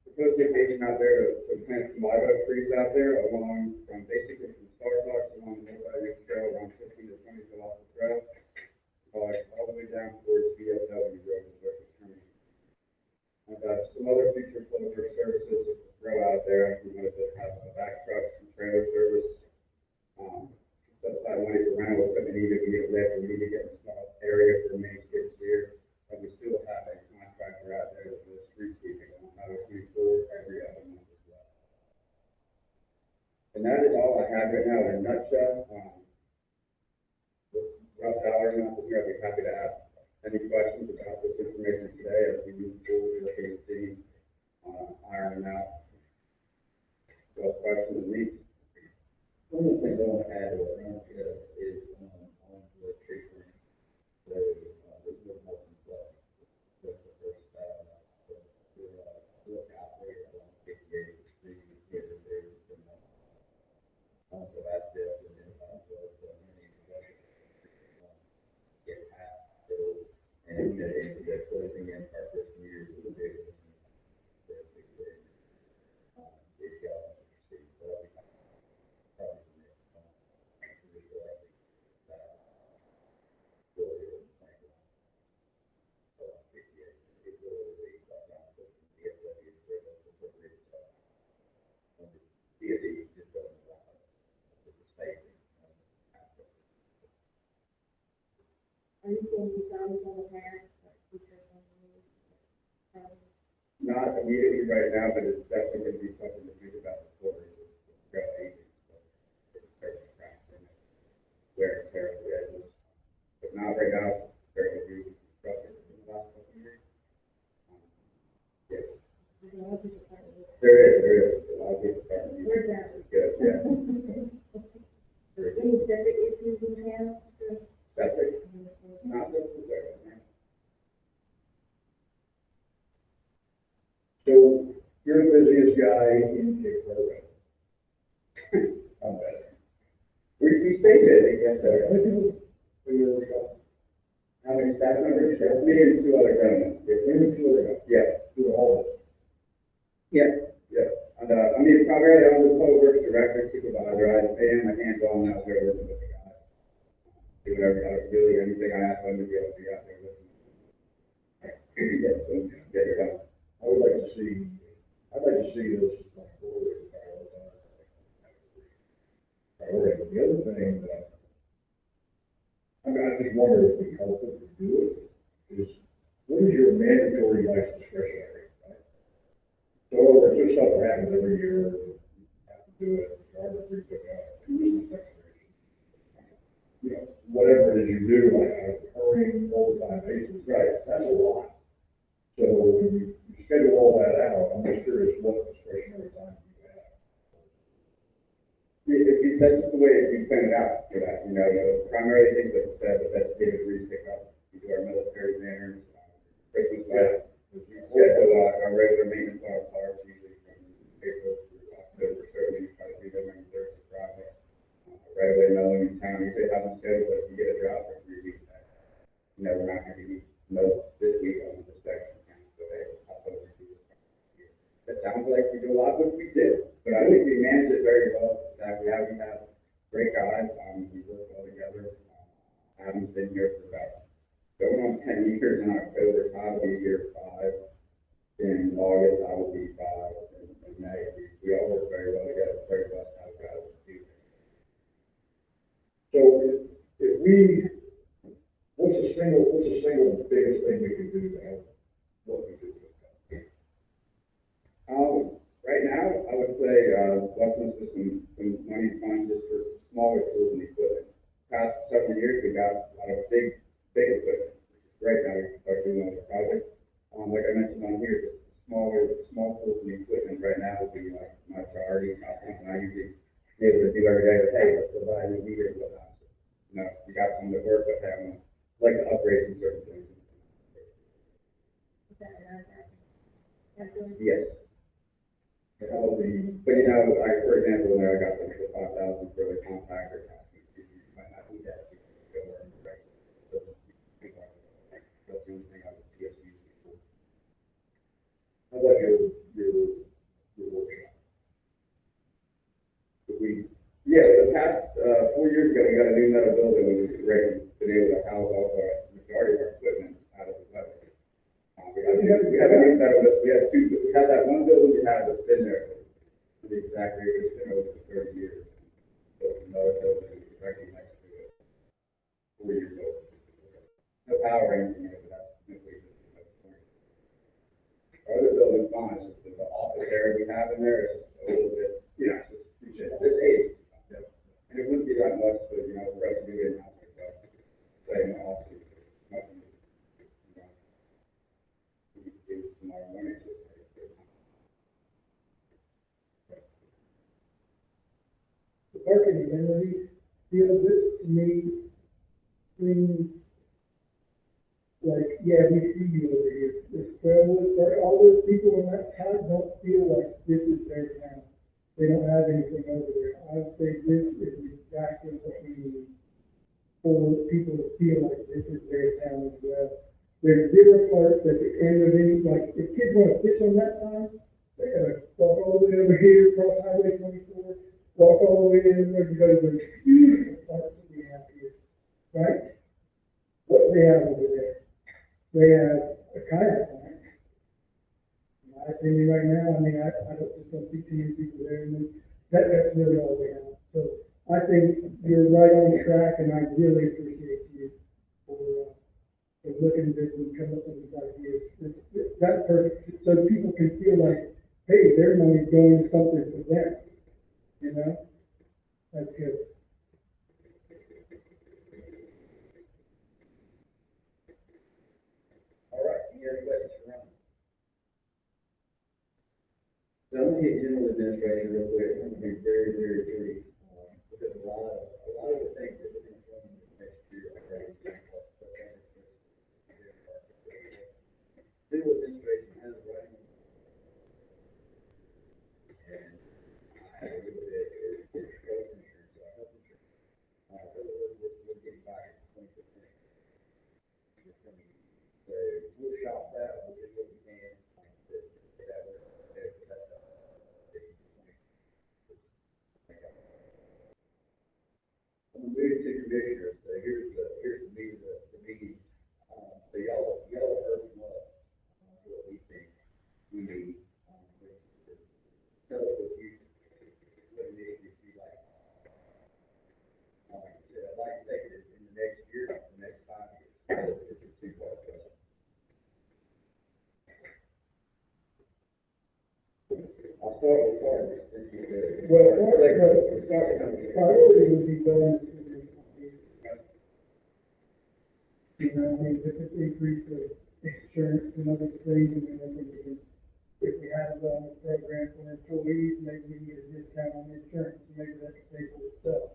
proposed vacation out there to plant some live oak trees out there along from basically from Starbucks along the Multi-Use Trail around 15 to 20 feet off the trail, all the way down towards VFW Road is where it's turning. And some other future public works services just to throw out there if you wanted to a back truck and trailer service. Set aside money for rental equipment, either to get lift, or we need to get a small area for main skid steer. And we still have a contractor out there that does street sweeping on Highway 24 every other month as well. And that is all I have right now in a nutshell. With rough dollar amounts, I'd be happy to ask any questions about this information today as we move forward with the city, ironing out what questions and needs. One of the things I want to add to what Ron said is, on the tree ring. So, there's no more complex. That's the first, look out there along 58th Street, here and there, so that's just, and then, many get past, so, and, the closing in our first year is a big, big, see, so that'll be probably the next, Are you seeing these signs on the path, like future companies? Not immediately right now, but it's definitely going to be something to think about before it's got aging. It's starting to cracks in it, wear and tear of the edges. But not right now, since it's fairly new construction in the last couple of years. Yeah, There's a lot of people starting to. there is. A lot of people starting to use Where's it. that? It's good, yeah. Any septic issues in town? Septic, not just the there. So you're the busiest guy in Cape Coral. I'm better. We stay busy, yes, sir. How many staff members? It's me and two other gentlemen. It's me and two other guys. Yeah, Do the whole list. yeah. And, primarily I'm the public works director, supervisor, I am a hands-on out there working with the guys. Do whatever, really, anything I ask them to be able to be out there with me. Yeah, so, get it done. I'd like to see this going forward. Priority. The other thing that, I just wonder if we help if we do it, is what is your mandatory life discretionary, right? So in other words, there's stuff that happens every year, you have to do it, regardless of tuition declaration. You know, whatever it is you do on a recurring overtime basis, right, that's a lot. So when you schedule all that out, I'm just curious what discretionary time you have. That's just the way we plan it out for that, the primary things that we said, the vegetative pickup, we do our military banners, Christmas lights. We schedule our regular maintenance on our cars, usually from April through October, certainly try to do them on Thursday, Friday. Regular mowing in town, usually have them scheduled, but if you get a drought for 3 weeks, we're not going to be mowed this week on this section. So I'll put it through this. It sounds like we do a lot, which we do, but I think we manage it very well. We have great guys, we work well together. Adam's been here for about going on 10 years in October, Todd will be here 5. In August, I will be 5, and in May, we all work very well together, very blessed to have guys to do things. So if what's the single biggest thing we can do to help what we do? Right now, I would say, blessing us with some money funds just for smaller tools and equipment. Past several years, we got a lot of big equipment. Right now, we can start doing other projects. Like I mentioned on here, just small tools and equipment right now would be like my priority. Not something I usually be able to do every day, but hey, let's go buy a new meter and whatnot. We got some that work, but hey, I like to upgrade some certain things. Is that another guy? That's Yes. But For example, when I got the 5,000 for the compactor, you might not need that. You can go more in direction. So, that's the only thing I would see us use before. how about your workshop? The past 4 years ago, we got a new metal building, which is great. We've been able to house all the majority of our equipment out of the weather. We had a new metal, we had that one building we had that's been there. the exact area, it's been open for 30 years. So it's another building directly next to it, 4 years old. No power or anything, but that's simply the point. Our other building's fine, it's just the office area we have in there is just a little bit, it's just, it's age. And it wouldn't be that much, but, the rest of it in house, say, in the office, nothing, we could do tomorrow morning, it's just, The parking amenities, this to me seems like, yeah, we see you over here. This Fairwood, or all those people on that side don't feel like this is their town. They don't have anything over there. I would say this is exactly what we need for people to feel like this is their town as well. There's zero parks at the end of any, like, if kids want to fish on that side, they gotta walk all the way over here, cross Highway 24, walk all the way in, or you go to those beautiful parks that we have here, right? What do they have over there? They have a kayak park. In my opinion right now, I mean, I don't see too many people there, and that's really all they have. So I think you're right on track, and I really appreciate you for looking at this and coming up with these ideas. That's perfect, so people can feel like, hey, their money's going to something for them, That's good. all right, any other questions for Ron? So I'm gonna get general administration real quick, I'm gonna be very, very brief, because a lot of the things that we're gonna come in next year, I think. General administration has running. And I have a little bit, it's health insurance, health insurance. We're getting back to 20%. This coming year. So we'll shop that, we'll do what we can, to that way, that's I'm gonna move to commissioners, so here's the meeting. So y'all have heard from us, what we think we need, tell us what you need, if you like. So I'd like to take it in the next year, the next 5 years, it's a two-part question. I'll start with Carter, since you said. Well, Priority would be going to I mean, if it's increase the insurance and other things, and then if we have a wellness program for employees, maybe we need a discount on the insurance, maybe that could pay for itself.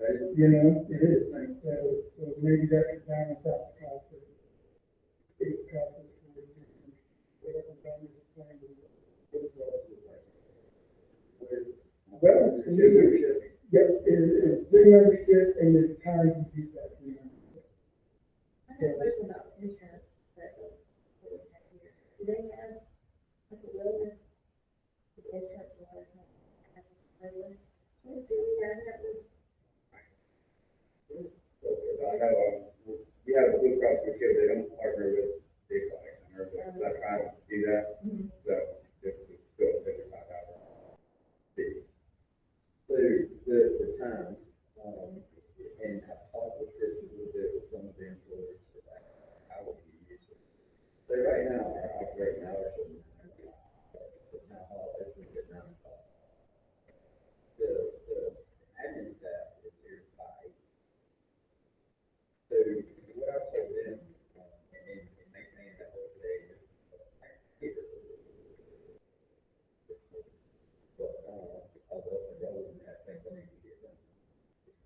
It is, so maybe that could balance out the cost of it. It costs us for whatever bonus is planned. Wellness, to me, yes, is gym membership and it's time to do that. I have a question about insurance, that we have here. Do they have, like, a wellness insurance or whatever? Do we have that with? We have a Blue Cross Blue Shield, they don't partner with Big Flag Center, but that's how to do that, so it's still $55 fee. So the time, and I've talked with Chris a little bit with some of the employees about how we use it. So right now, our operating hours are 9 o'clock, it's at 9 o'clock. The admin staff is here by 8. So what I told them, and maintain that whole day, but although I don't have things I need to get done,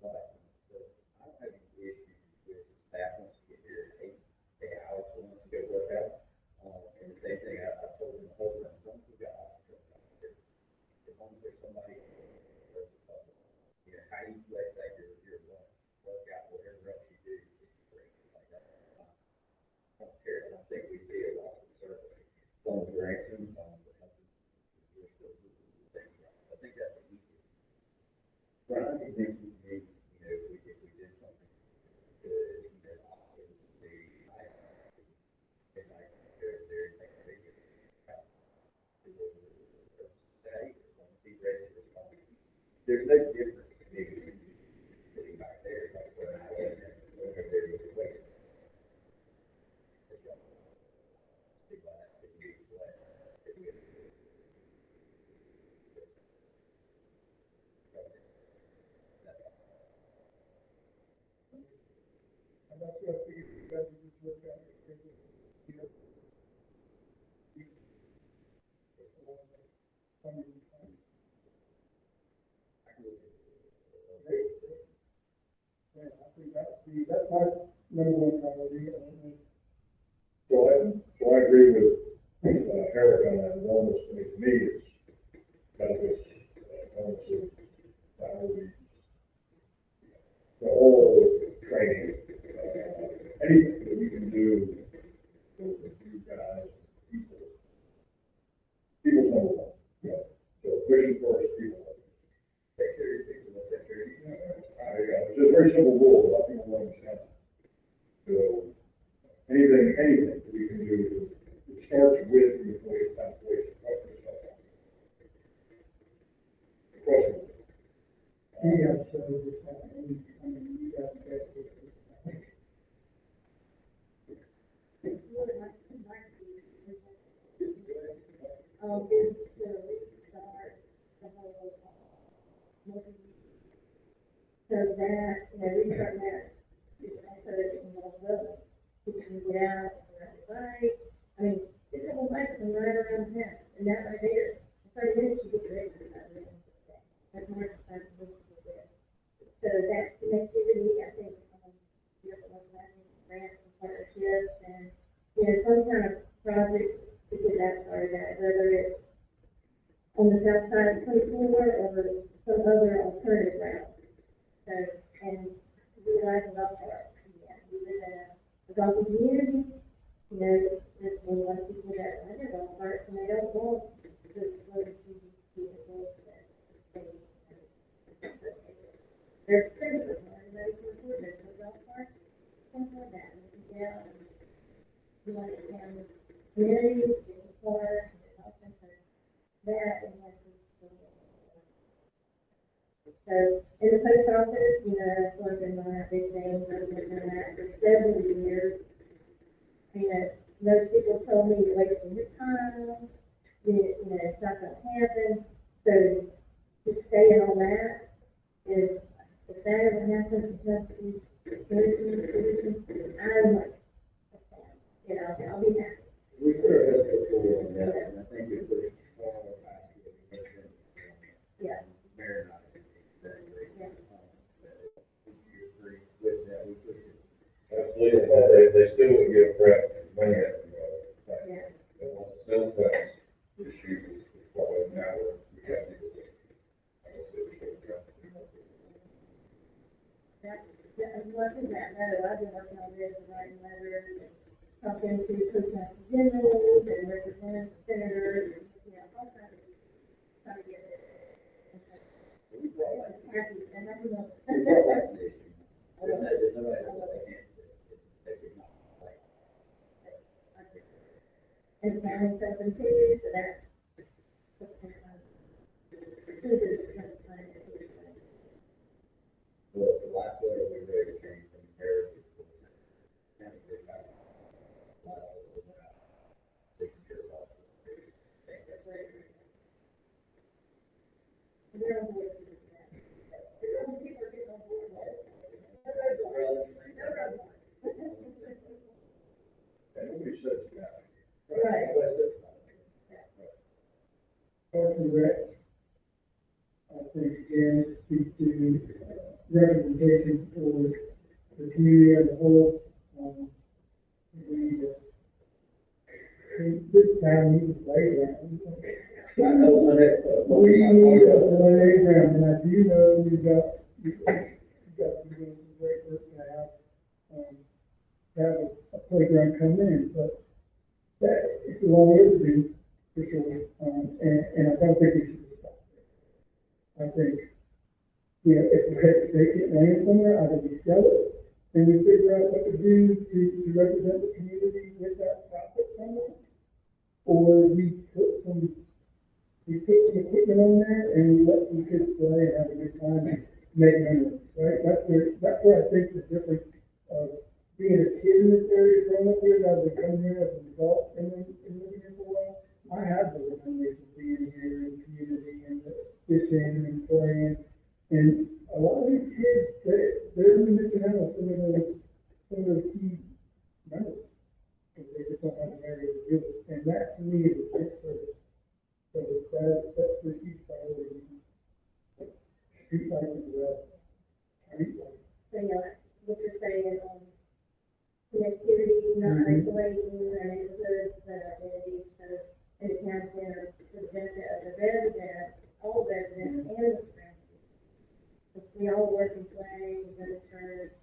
but so I don't have any issues with staff wants to get here at 8, hours wants to go work out. And the same thing I told them the whole time, once we got officers out here, there's no difference to me sitting back there, like, when I was there, over there with the weight. See why that could be what, it would. And that's what I figured you guys would just look at it, because, you know, yeah, I think that's my number one priority. So I agree with, Eric on that wellness, I mean, to me, it's benefits, bonuses, salaries, the whole training, anything that we can do with you guys, people. People's number one, yeah, so vision first, people. Take care of your people, take care of you. It's a very simple rule, but I think I understand. So, anything that we can do, it starts with the employees, not employees, customers, not customers. Across the board. Yeah, so, I mean, you guys get it. So it starts the whole, so that, you know, we start that, so that, you know, wellness, we can get out, ride the bike, I mean, get a couple bikes and ride around the house, and that right there, 30 minutes, you get your exercise in. That's more exercise than most people do. So that connectivity, I think, you know, having grants and partnerships and, you know, some kind of project to get that started out, whether it's on the south side of 24 or some other alternative route. So, and we like golf carts, yeah, we live in a golfing community, you know, there's a lot of people that like their golf carts and they don't want the slow vehicles that they, they're expensive, everybody can afford it, so golf carts, something like that, and you get out and you want to down the community, get the car, get health center, that, and that's so, in the post office, you know, that's one of my big things, I've been doing that for 70 years. You know, most people told me you're wasting your time, you know, it's not gonna happen. So, to stay on that is, if that ever happens, it has to be, I'm like, you know, I'll be happy. We put our best foot forward on that, and I think it's pretty far past what we mentioned. Yeah. Mayor and I, that, Yeah. you agree with that, we pushed it. Absolutely, they still would give Brett money at, Yeah. but once the sales tax issue is probably now, we have to. As much as that, no, I've been working on this, writing letters, talking to Toastmasters generals and representatives, senators, you know, all kinds of, trying to get it. We brought that, Happy, and I know. we brought that to the issue. There's nobody else that can't, they could not, like, And counting something too, so that. the last letter we read came from Heritage. County did that. Taking care of all. They're on board with that. People are getting on board with it. And nobody says that. Right. Parks and Rec, I think, again, speak to representation for the community as a whole. We, this town needs a playground. We need a playground, and I do know you've got some great work to have a playground come in, but that, it's a long overdue, for sure, and I don't think we should stop there. I think, you know, if we had vacant land somewhere, either we sell it, and we figure out what to do to represent the community with that profit from it, or we put some we put some equipment on there and we let some kids play and have a good time and make memories, right? That's where I think the difference of being a kid in this area, growing up here, rather than coming here as an adult and then and living here for a while. I have those memories of being here in the community and fishing and playing. And a lot of these kids, they're missing out on some of those key memories. Because they just don't have an area to do it. And that to me is a big service. So that's the huge priority. Street lights as well. Street lights. So, what you're saying on connectivity, not Mhm. isolating our neighborhoods, our identities, so in the town center, for the benefit of the residents, all residents and the surrounding. Because we all work and play, we go to church,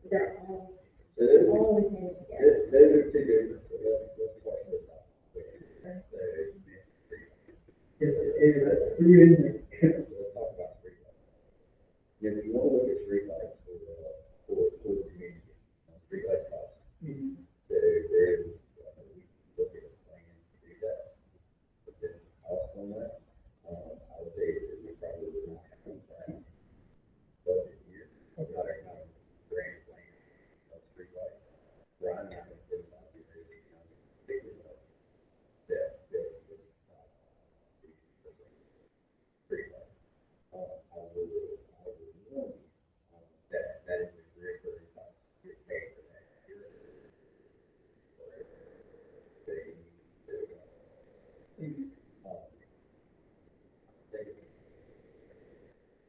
we got all, So those, all we can together. those are two different, so let's talk about that. So, It's through in there. let's talk about streetlights. If you want to look at streetlights for the community, streetlight costs. Mhm. So there's, we look at a plan to do that, but then cost on that, I would say that we probably would not have that budget here, not a kind of grand plan of streetlights. Brian and I have been about to do this kind of figure out that would, streetlights. I would warn you, that is a very, very cost. You're paying for that. They, Mhm. they,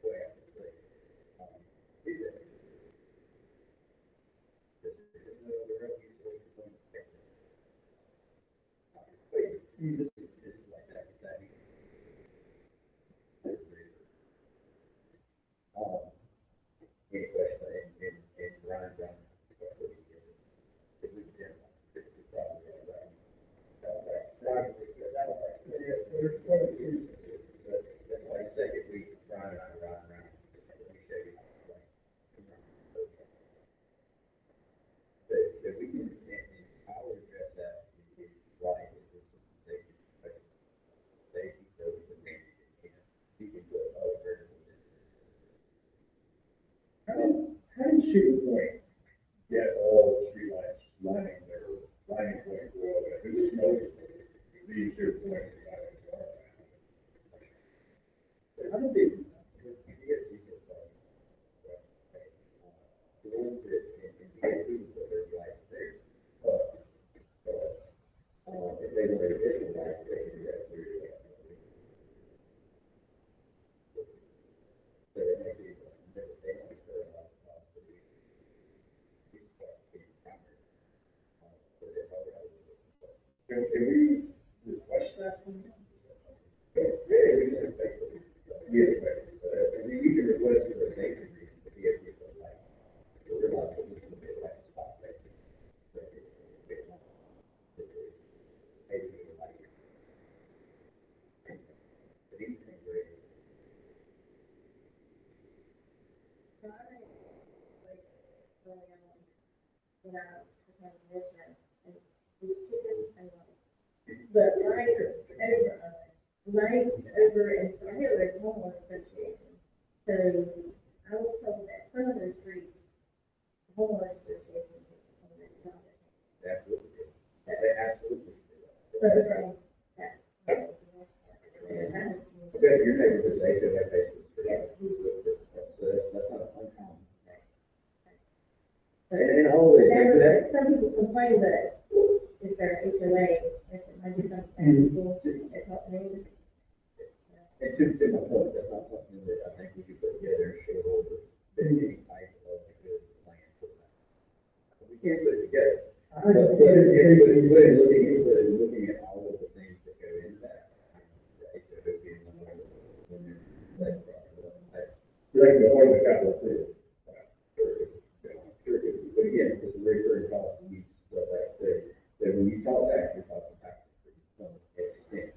way I would say, do that. There's no other revenue source for them to pay for it. Wait, this is like that. Any question, and Ryan, if we can, it's probably right. That's why I say if we, Ryan and I, Ryan, let me show you. So we can, and I would address that, is right, is safety, safety, so we can manage it, you can put other verticals in. How do you see the point? Get all the streetlights lining point road, and this is most, these two points. I don't think, you get people, the ones that, and you get people that are like, there, if they want to additional lights, they can do that through, so they may be, they don't turn off, the primary. So they probably have Can we request that from them? Yeah, and you can request for a safety reason, to be able to, like, we're not supposed to be like a spot safety. Maybe like, anything great. When I became commissioner, and these chickens, I know. But lights over, and so I had a homeowner association. So I was told that some of those streets, homeowner associations. Absolutely. They absolutely do that. But okay, that. Okay, your neighbor was safe, and that basically. That's not uncommon. And always, Some people complain that is there HOA, if it might be something people, it's not me. and to my point, that's not something that I think we could put together and show over, that any type of good plan for that. We can't put it together. But looking at all of the things that go into that, the HOA being one of them, when you're, like, Like the one that got approved. Sure, but again, it's a recurring cost, you, what that says, so when you talk back, you're talking back to some extent,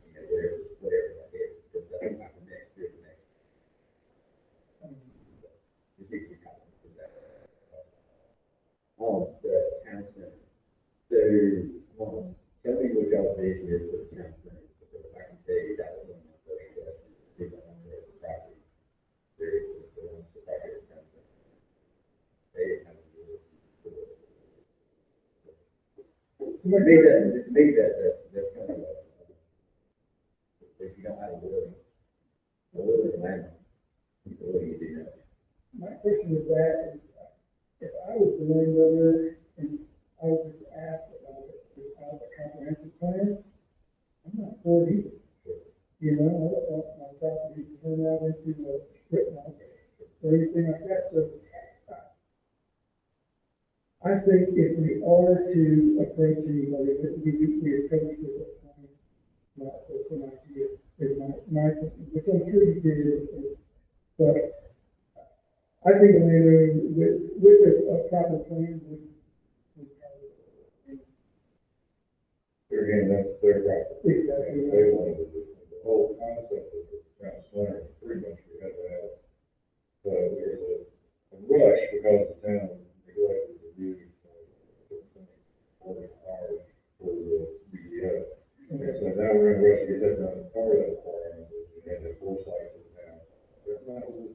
whatever that is, because that's not the next year, the next. You think you're talking to that. The town center, so, tell me what y'all vision is for the town center, because I can tell you that was one of the To me, that's kind of if you don't have a willing landlord, what do you do next? My question is that, is, if I was the landowner and I was just asked about it, without a comprehensive plan, I'm not for it either. You know, I don't want my property to turn out into a strip mall or anything like that, so I think if we are to approach anybody, that we approach with a plan, not with an idea, is my thinking, which I'm sure you did, but I think a landowner with a proper plan would probably. There again, that's their property. Exactly. They wanted to do, the whole concept of the town center, pretty much we had to have, there was a rush because the town neglected to do, work hard for the BDO. And so now we're in a rush to get that done, part of that requirement, is we had that foresight for the town.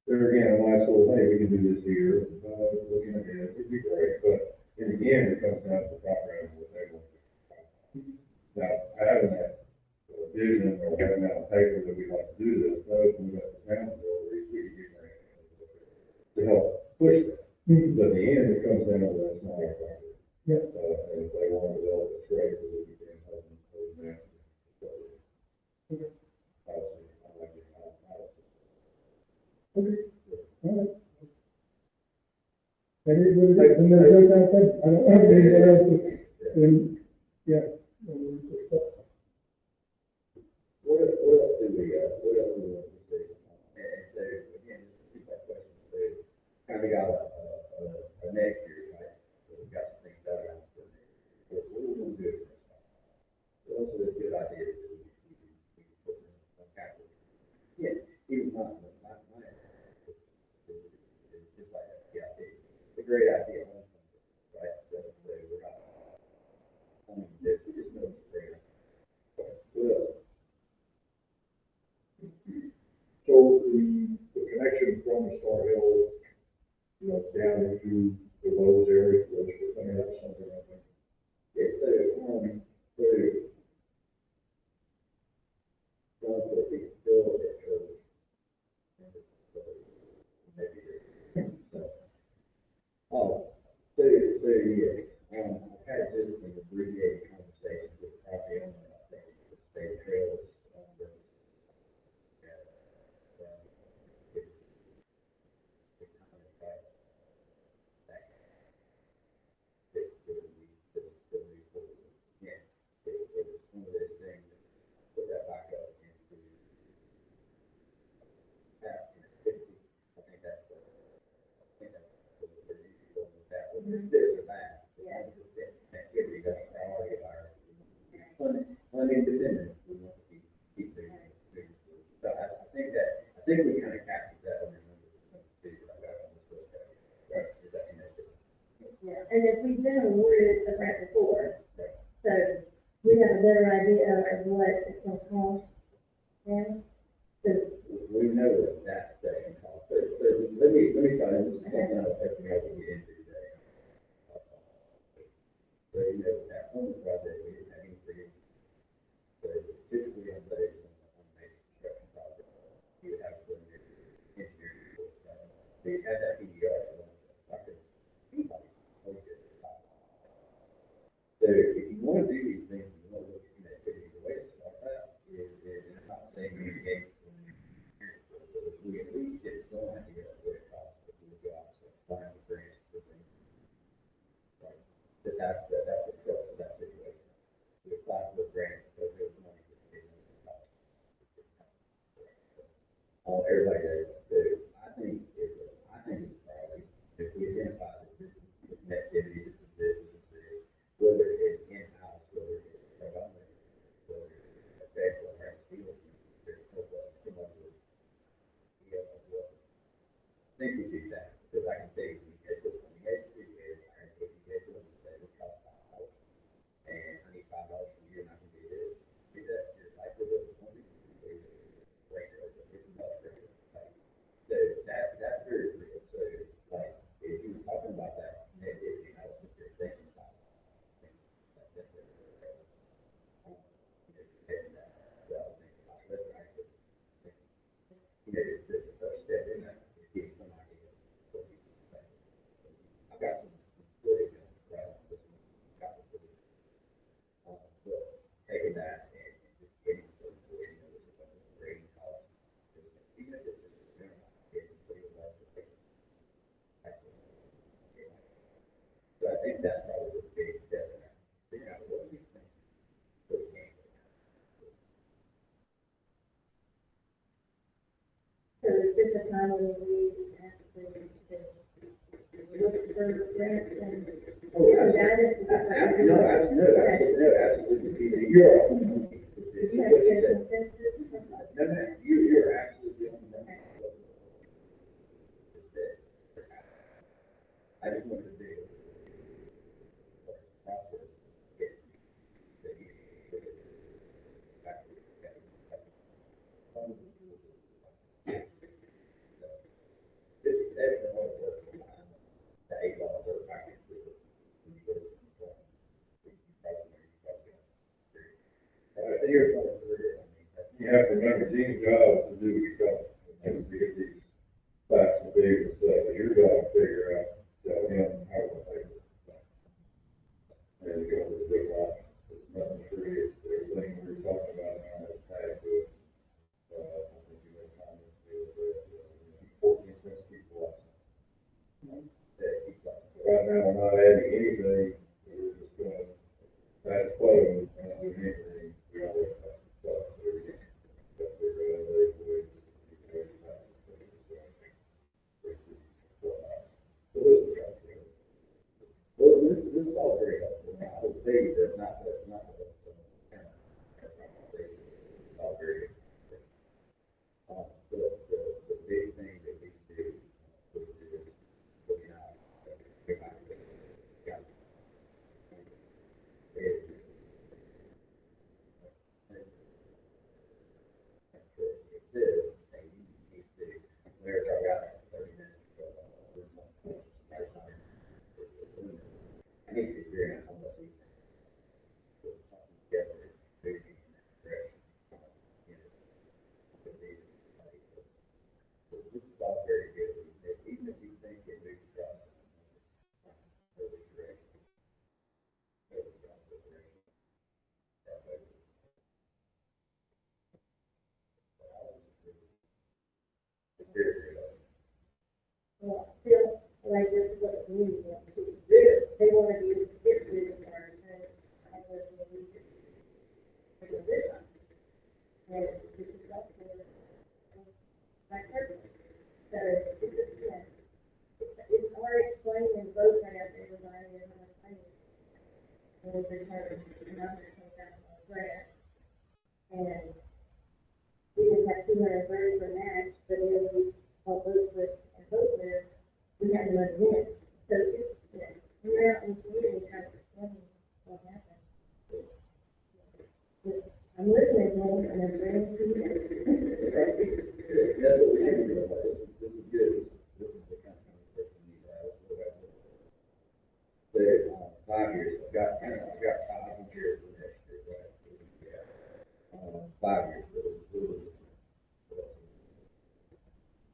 There again, when I told, hey, we can do this here, looking ahead, it'd be great, but in the end, it comes down to the proper what they want. Now, having that vision or having that on paper that we like to do this, those when we got the town bill, we could get grants to help push that. But in the end, it comes down to that's not our property. Yeah. And if they want to develop a trade, we can help them, that. Okay. I like it. Okay, all right. That is what it is, and there's no downside, I don't have anything else, and, yeah. What else do we, what else do we want to see? And so, again, just a two-part question, so, kind of got a next year, right? So we've got some things done around for next year. What do we want to do? What else is a good idea that we can put in on capital? Yeah, even mine, it's just like that, yeah, it's a great idea, right? So we're not, I mean, we just know it's a great idea. What else? So the connection from Star Hill, down into the Lowe's area, I mean, that's something I think. Yeah, so, John said he's still at church. Maybe. Yes, I've had this in abbreviated conversations with the property owner, I think, the state trails, yeah, it was one of those things that put that back up into past connectivity. I think that's what we're useful with that, whether it's this or that. Yeah. Connectivity, that's a priority of ours. Unindependent, we want to keep moving. So I think we kind of captured that on the numbers. Right, is that connected? Yeah, and if we've been awarded a grant before, so we have a better idea of what it's gonna cost. And, so, We know that section cost, so let me try, this is something I was hoping I would get into today. So, that home project, we didn't have any free. So typically on those, on major construction projects, you would have to put in your engineering report, right? So you had that PDR, I could, so if you want to do these things, you want to look at connectivity, the way to start that is I'm not saying we engage. We at least get some idea of what it costs to do the job, so find the grants for things. Right, that's the crux of that situation. We apply for a grant, because there's money to pay them. Everybody knows, so I think it's a priority, if we identify that this is connectivity, this is it, whether it's in-house, whether it's predominant, whether it's a bed, whether it's steel, there's no less, come up with, well, I think we do that, because I can say, we get this, we get two years, and if you get this, this costs $5, and I need $5 a year, and I can do this, do that, your likelihood of money is great, it's much greater, like, time when we ask for you to look for grants and, Oh, you know, guidance and stuff like that. No, absolutely. You're, If you have to get a consensus from us. No, no, you're absolutely on the right. I just wanted to be. Process. This is actually one of the $8 per package. When you go to the store, you probably. Here's what I'm doing. you have to remember, Gene's job is to do what you're told. And to get these facts and figures, it's your job to figure out, tell him how to pay for it. And you go to the big lot, it's nothing free, it's everything we're talking about now is tagged to it. I think you made comments the other day, 14 cents people. Right now, we're not adding anything, we're just gonna add clothes, and not doing anything, we always have to stop. That's the way we do it. Well, this is all very helpful. I would say that's not the. It's all very. The big thing that we do is looking out. It says, hey, you need to, there's our guy, 30 minutes. I need to figure out how much we can put something together, maybe in that direction. So this is all very good, even if you think it moves across. Totally correct. Totally correct. Very good. Well, I feel like this is what the community wants to do. They want to do, get rid of our, I live in the region. And this is up for, my purpose. So, this is, yeah, it's hard explaining both grants, everybody, and my plans. And we've returned $910,000 grant. And we just have 230 for match, but then we, all those with, and both with, we had to run again. So it's, yeah, we're out in the community trying to explain what happened. I'm listening to them and I'm ready to hear. That's what we need to do. This is good. This is the kind of conversation we need to have. The 5 years, I've got 5 years for next year, right? 5 years.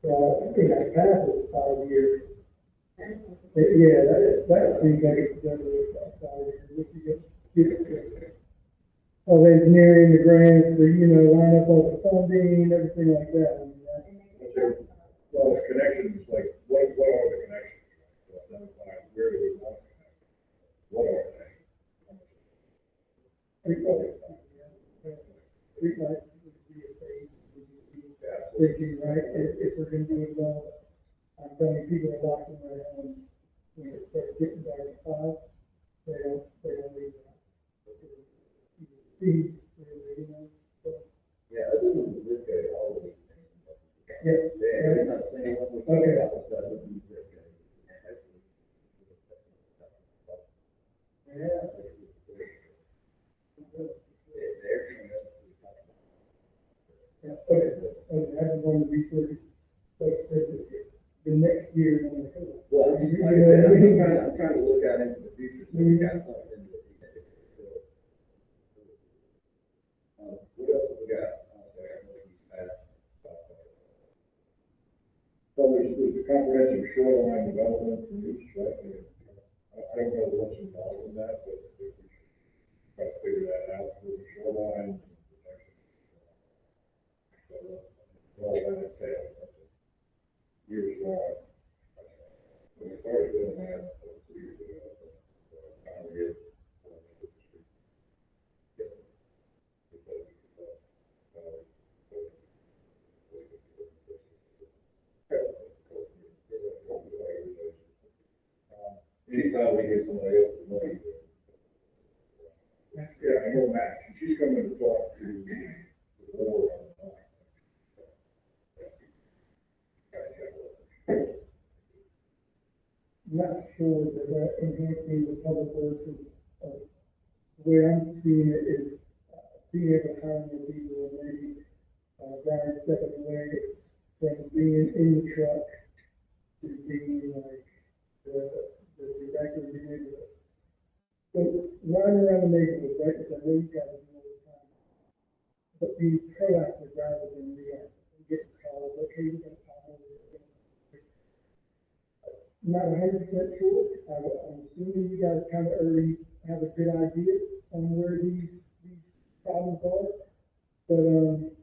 I think I passed it 5 years. Yeah, that seems like it's done with about 5 years. If you get all the engineering, the grants, line up all the funding, everything like that. I mean, Well, the connections, like, what are the connections? Where do we want to connect? What are they? Streetlights would be a phase, thinking, right, if we're gonna do it well. I'm telling you, people are walking their homes when it starts getting dark at 5, they don't leave the house. Speed, really, so. Yeah, other than the lift gate, all of these things. Yeah. There's not a single one we talk about this stuff with the lift gate. Yeah. Everything else we talk about. Yeah, okay, I just wanted to be sure, like, the next year, when I go. Well, like I said, I'm trying to look out into the future, so we got something that we can do. What else have we got? So there's the comprehensive shoreline development use, right? I don't know what's involved in that, but I think we should try to figure that out for the shoreline protection. So, all that entails, years long. When we started doing that, 2 years ago, kind of get. enhancing the public works is, the way I'm seeing it is, being able to hire more people and maybe, Brian stepping away from being in the truck to being like the director of the neighborhood. So riding around the neighborhood, right, because I know you guys do all the time, but being proactive rather than reactive. Getting calls, okay, we're gonna call over, we're gonna. Not 100% sure, I'm assuming you guys kind of already have a good idea on where these problems are. But,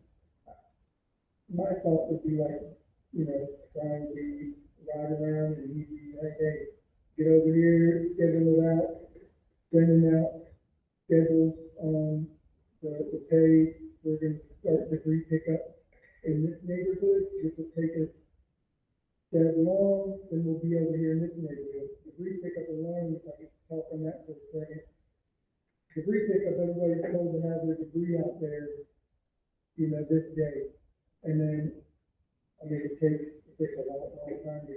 my thought would be like, Brian would be riding around and he'd be like, hey, get over here, schedule it out, sending out schedules on the page. We're gonna start debris pickup in this neighborhood. This will take us that long, then we'll be over here in this neighborhood. Debris pickup alone, if I could talk on that for a second. Debris pickup, everybody's told to have their debris out there, this day. And then, I mean, it takes a long time to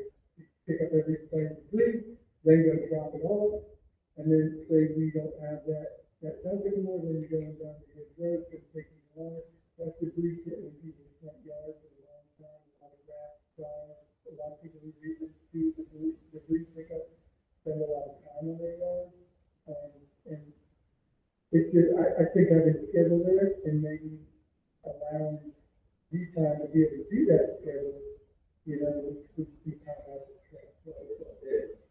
pick up everybody's debris, then go drop it off. And then say we don't have that dump anymore, then you're going down to his road, it's gonna take you longer. That's debris sitting in people's front yards for a long time, a lot of grass, flowers. A lot of people who do debris pickup spend a lot of time on their yard. And it's just, I think having schedule there and maybe allowing you time to be able to do that schedule, would be kind of.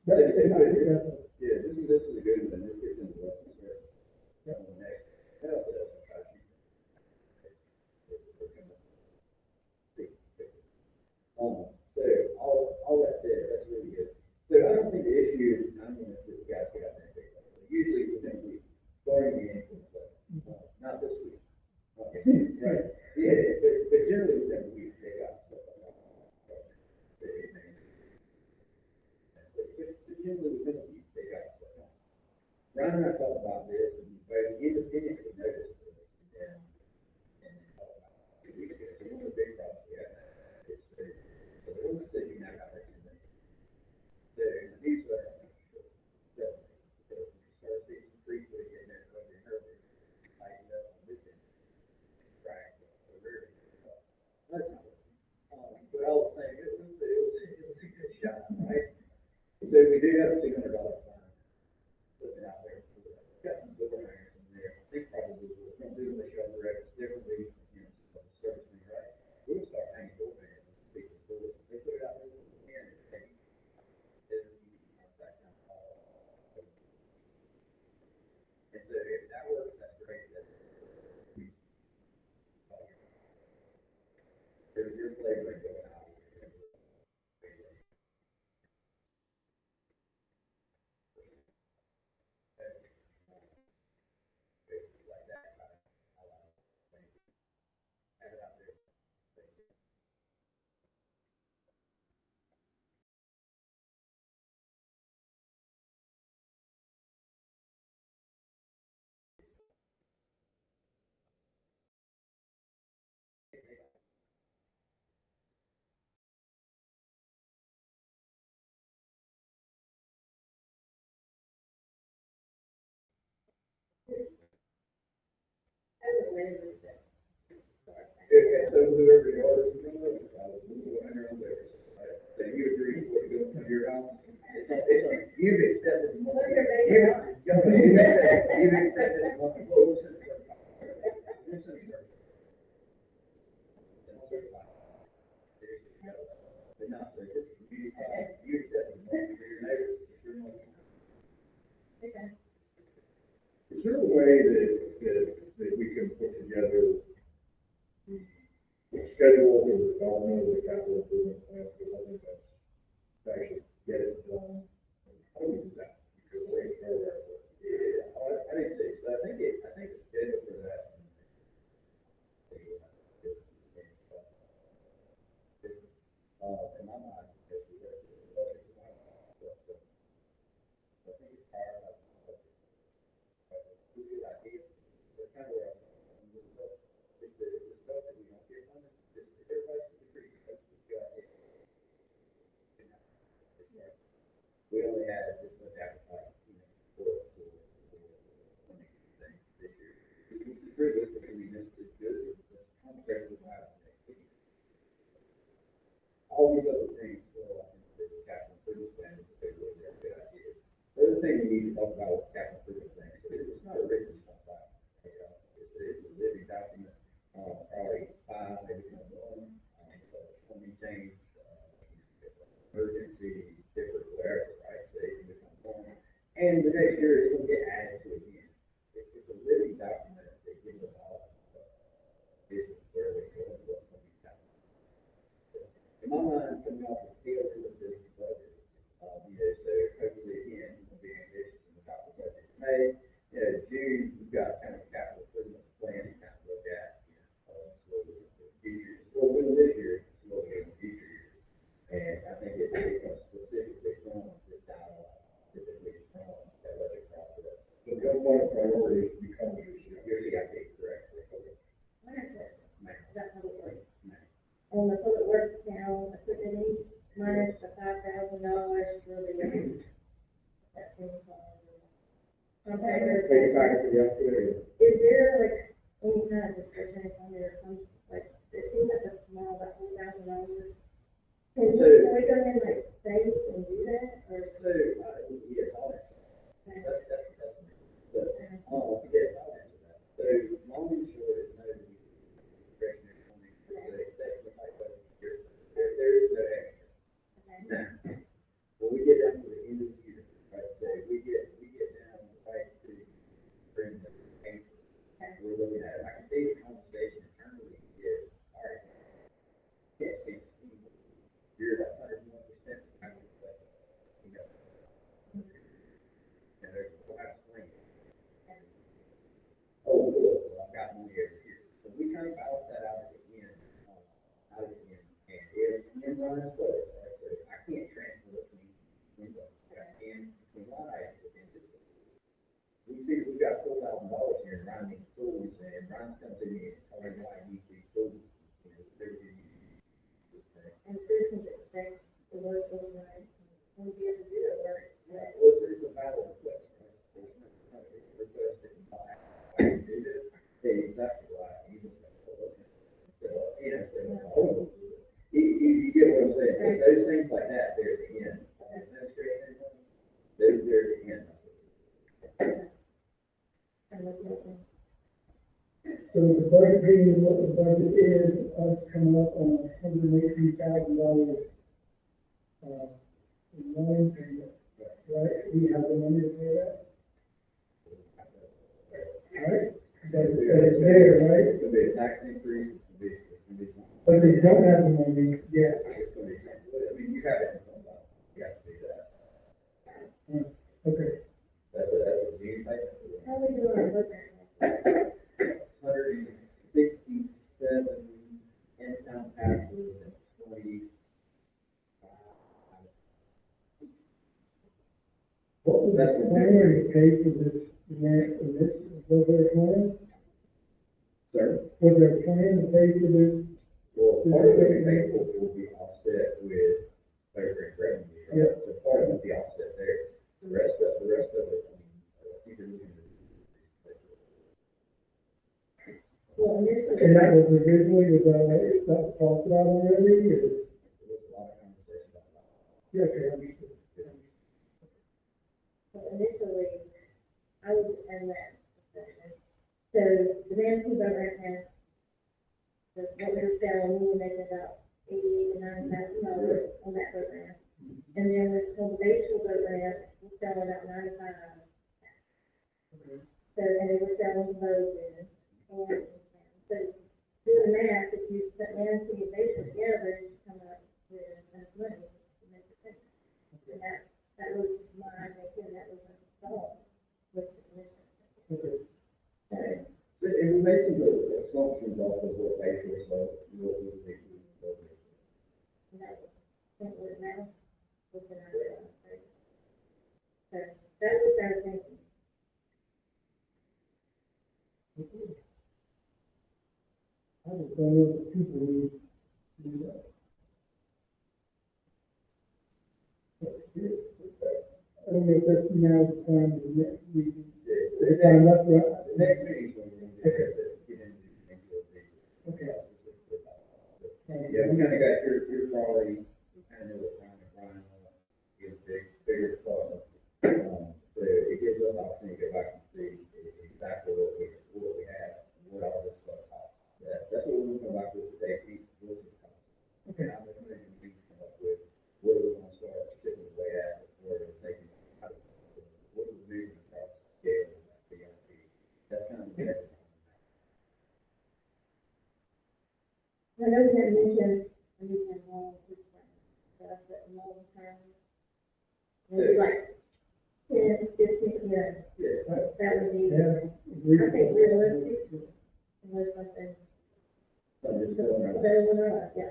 Yeah, this is a good one, this gets into what we said. Yeah. Next, that's how you. So all that said, that's really good. So I don't think the issue is, I'm gonna say the guys get out there and take that. Usually within a week, starting the end, not this week. Okay, right, yeah, but generally within a week, they got stuff like that. But generally within a week, they got stuff like that. Ryan and I talked about this, but independently noticed this, and then 2 weeks ago, so one of the big problems we have is the ordinance that you now got recommended. The newsletter, definitely, because you start seeing some creeks that get there, over and over, tighten up on this end, crack, the rear. That's not working. But all the same, it was a good shot, right? So we do have a $200 fine putting out there. Got some good hangers in there. I think probably we're gonna do the shovel records differently, service me, right? We'll start hanging door hangers on people. So they put it out there, and it's hanging. That kind of call. And so if that works, that's great. There's your flavor going out. Like that, have it out there. So whoever you are, so you agree with what you go to your house? You've accepted. You've accepted. Well, listen, sir. Listen, sir. But not so this community, you accept the money for your neighbors, if you're not. Is there a way that we can put together the schedule for the development of the capital improvement plan, because I think that's to actually get it done. How do we do that? Because we're in paragraph. Yeah, I didn't say, so I think the schedule for that. In my mind, because we have to, I think it's hard, it's a good idea. That's kind of where I'm, it's the stuff that we don't get on it, everybody should agree, because we got it. We only had this much on the public works account, equipment needs, minus the $5,000 for the, that thing called. Compactor. Take it back to the excavator. Is there like any kind of discretionary fund or some, like, it seems like a small, about $4,000? Can we go ahead and like save and do that, or? So, yes, I'll answer that. But, yes, I'll answer that. So, long and short is no discretionary funding, except the fact that there is no extra. Now, when we get down to the end of the year, right, so we get down right to bring the paper. We're looking at, I can take a conversation internally is, all right, can't change anymore. You're at 101%, I would say, you know. And there's a lot of swing. Oh, look, well, I've got money over here. So we kind of balance that out at the end, and if runs slow, right, so I can't transfer it between those, but I can between line items within this. We see that we've got $4,000 here in Ryan needs tools, and Ryan's come to me and told me why he needs these tools. You know, they're gonna use this thing. And citizens expect the local, right, and be able to do it, right? Well, it's a valid request, right? There's no request that I can do this. Hey, exactly right. You just have to look at it. So, you know, so, you get what I'm saying? So those things like that, they're at the end. Administration, they're at the end. So the budget being what the budget is, us coming up on $118,000, in loan payment, right? We have the money to pay that, right? That's there, right? It's gonna be a tax increase, it's gonna be. But they don't have the money yet. It's gonna be, I mean, you have it, you have to do that. Okay, That's a new payment. How we doing on both that? 167 in-town taxes and 20. what was the plan to pay for this grant, for this, was there a plan? Sir? Was there a plan to pay for this? Well, part of the pay will be offset with federal revenue, right? Yeah. So part of it will be offset there. The rest of it, I mean, I think you're looking at. Well, initially. And that was originally, that was talked about already, or? There was a lot of conversation about that. Yeah, okay, understood. So initially, I was in that discussion. So the Manatee boat ramp has, what we were selling, we were making about $88,000 to $90,000 on that boat ramp. And then with the Batesville boat ramp, we're selling about $95,000. Okay. So, and they were selling boats and, so doing the math, if you put Manatee and Batesville together, you come up with enough money to make the payment. And that was my idea, and that was my thought with the commission. Okay. So, And we made some good assumptions off of what April said, what we think we said. and that was, that was now, was an idea. So, that was our thinking. Okay. I just don't know if people need to do that. I don't know if that's now the time, the next meeting, the time, that's right. The next meeting is when we're gonna get into a big. Okay. Yeah, we kind of got your priorities, we kind of know what time to grind on, get a bigger thought. So it gives us an opportunity to go back and see exactly what we have, what all this stuff costs. That's what we're gonna come back with today, what's it cost? Okay. How much money do we come up with, what are we gonna start chipping away at, before we're taking, what are we moving across the scale of that BRP? That's kind of the. I know we had mentioned, we can long, this one, but long term. Maybe like 10, 15 years, Yeah. that would be, Yeah. I think realistic, unless something, Something that's going on. better than us, yeah.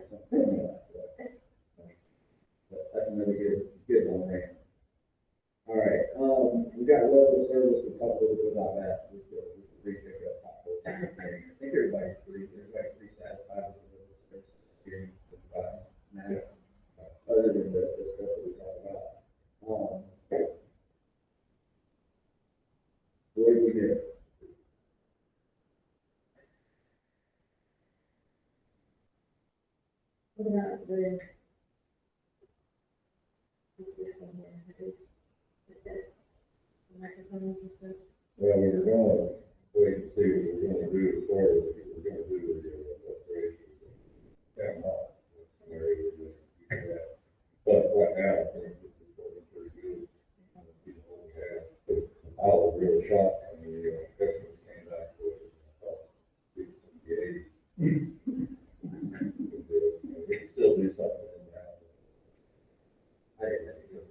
That's another good one there. All right, we got local service, we talked a little bit about that, with the free pickup. I think everybody's pretty satisfied with the service. What about the, this one here, the microphones and stuff? Well, we were gonna wait and see what we're gonna do as far as, if we're gonna do the upgrade. Yeah, no, where it is, you can have. But right now, I think this is going pretty good. You know, we have, I was really shocked, I mean, customers came back with, some gays. We can still do something in the house. I didn't think it was.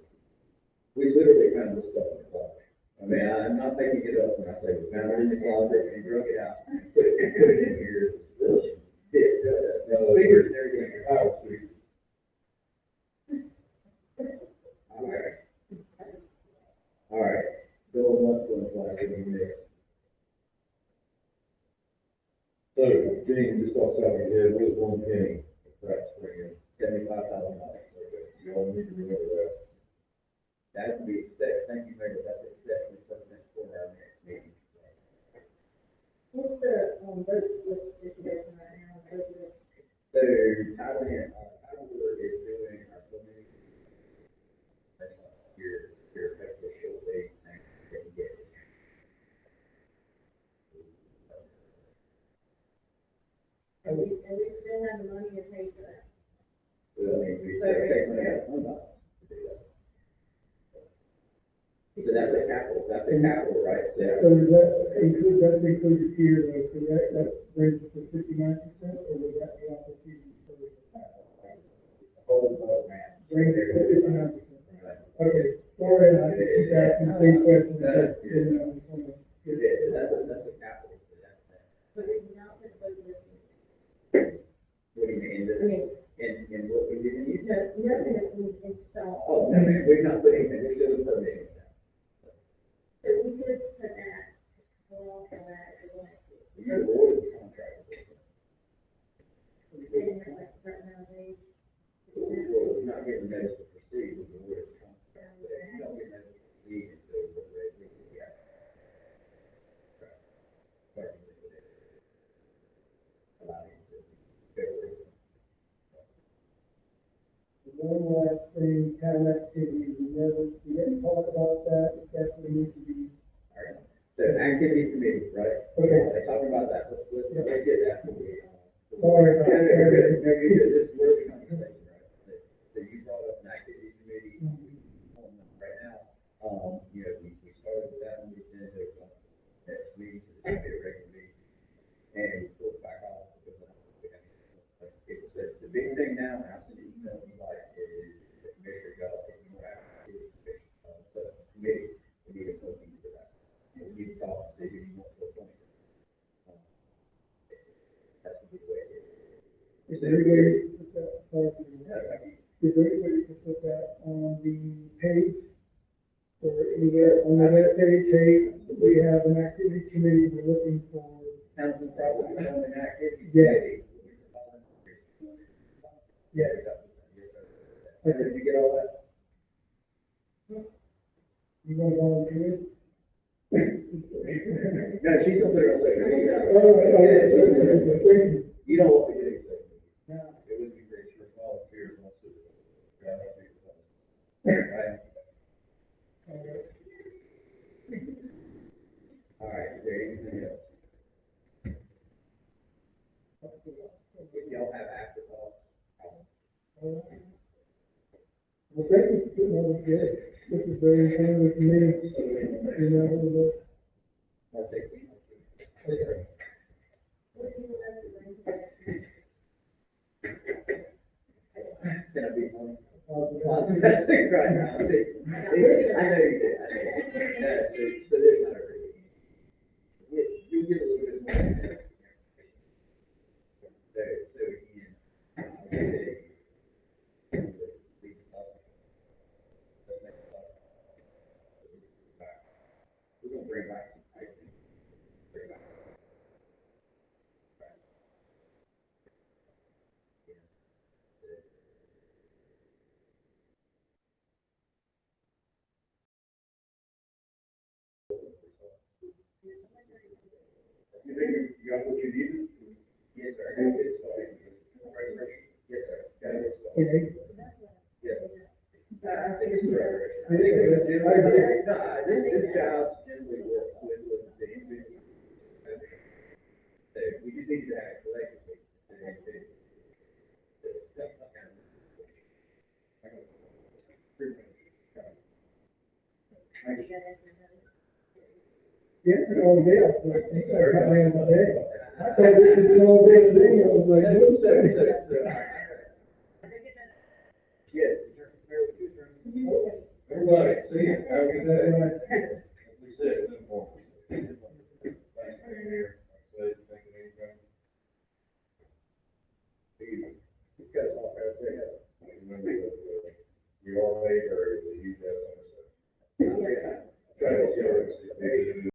We literally found this stuff in the closet. I mean, I'm not making it up when I say we found it in the closet and drug it out, put it in here. Really? Speakers and everything. Oh, sweet. All right. Bill, what's going to fly in this? So, Gene, just off the top of your head, what is one penny? Perhaps bring in $75,000. Okay, you all need to remember that. That would be accepted, thank you, Mayor, that's accepted for our next meeting. What's the, vote slip situation right now, vote list? So, Tyler is doing our committee. That's your official date, and they can get it. And we still have the money to pay for that. Well, I mean, we take money out of fund balance to do that. So that's a capital, right? So does that include, that's included here, though, so that brings it to 59%, or would that be off the season? Whole program. Brings it to 59%. Okay, sorry, I keep asking the same question, but, you know, I just wanna get Yeah, so that's a capital for that. But it's not the vote list. What do you mean, this, I mean, and what we didn't use? nothing has been installed. Oh, no, man, we're not putting anything, we're still permitting that. So we could put that, well, for that, if we wanted to. You're the Lord of the contract. And then like certain amount of days. Well, we're not getting notice to proceed with the Lord of the contract, so you don't get notice to proceed until we're ready, yeah. Allow you to go. one last thing, town activity, we never talked about that, it definitely needs to be. All right, so activities committee, right? Okay. Let's talk about that, let's get that. Sorry about that. No, you're good, this is working conversation, right? So you brought up an activities committee, right now, you know, we started with that on the agenda, next meeting, so it's gonna be a regular meeting. And we pulled it back off because like people said, the big thing now, and I sent an email to you like, is the commissioner got a more active committee, we need a motion for that. And we need to talk, see who you want to appoint. That's a good way to. Is there any way to put that, sorry, Okay. is there any way to put that on the page? Or anywhere on the web page, hey, we have an activity committee, we're looking for. Council President, on an activity Yes. committee. Yes. And did you get all that? You gonna volunteer? No, she's gonna put it on social media. Oh, thank you. You don't want to get anything. No. It would be great for volunteers, once it, yeah, that'd be fun. Right? All right, is there anything else? If y'all have afterthoughts, Well, thank you, this is very informative to me, you know, I'll take it. okay. What do you like to bring back? Can I be one? That's Right now, I know you did, I know. Yeah, so there's not a reason. You give a little bit more. So again, I'll say, we're gonna bring back some pricing. Bring back. You think you got what you needed? Yes, sir. It's fine. Yes, sir. Yes. I think it's the right direction. I think it's- I agree. No, this job's generally work with the individual. We just need to act collectively. Yes, it's all day, I was like, it's like, I ran my day. I thought this was an all day thing, I was like, no, Yes. Everybody, see you. Have a good day. Right. We said.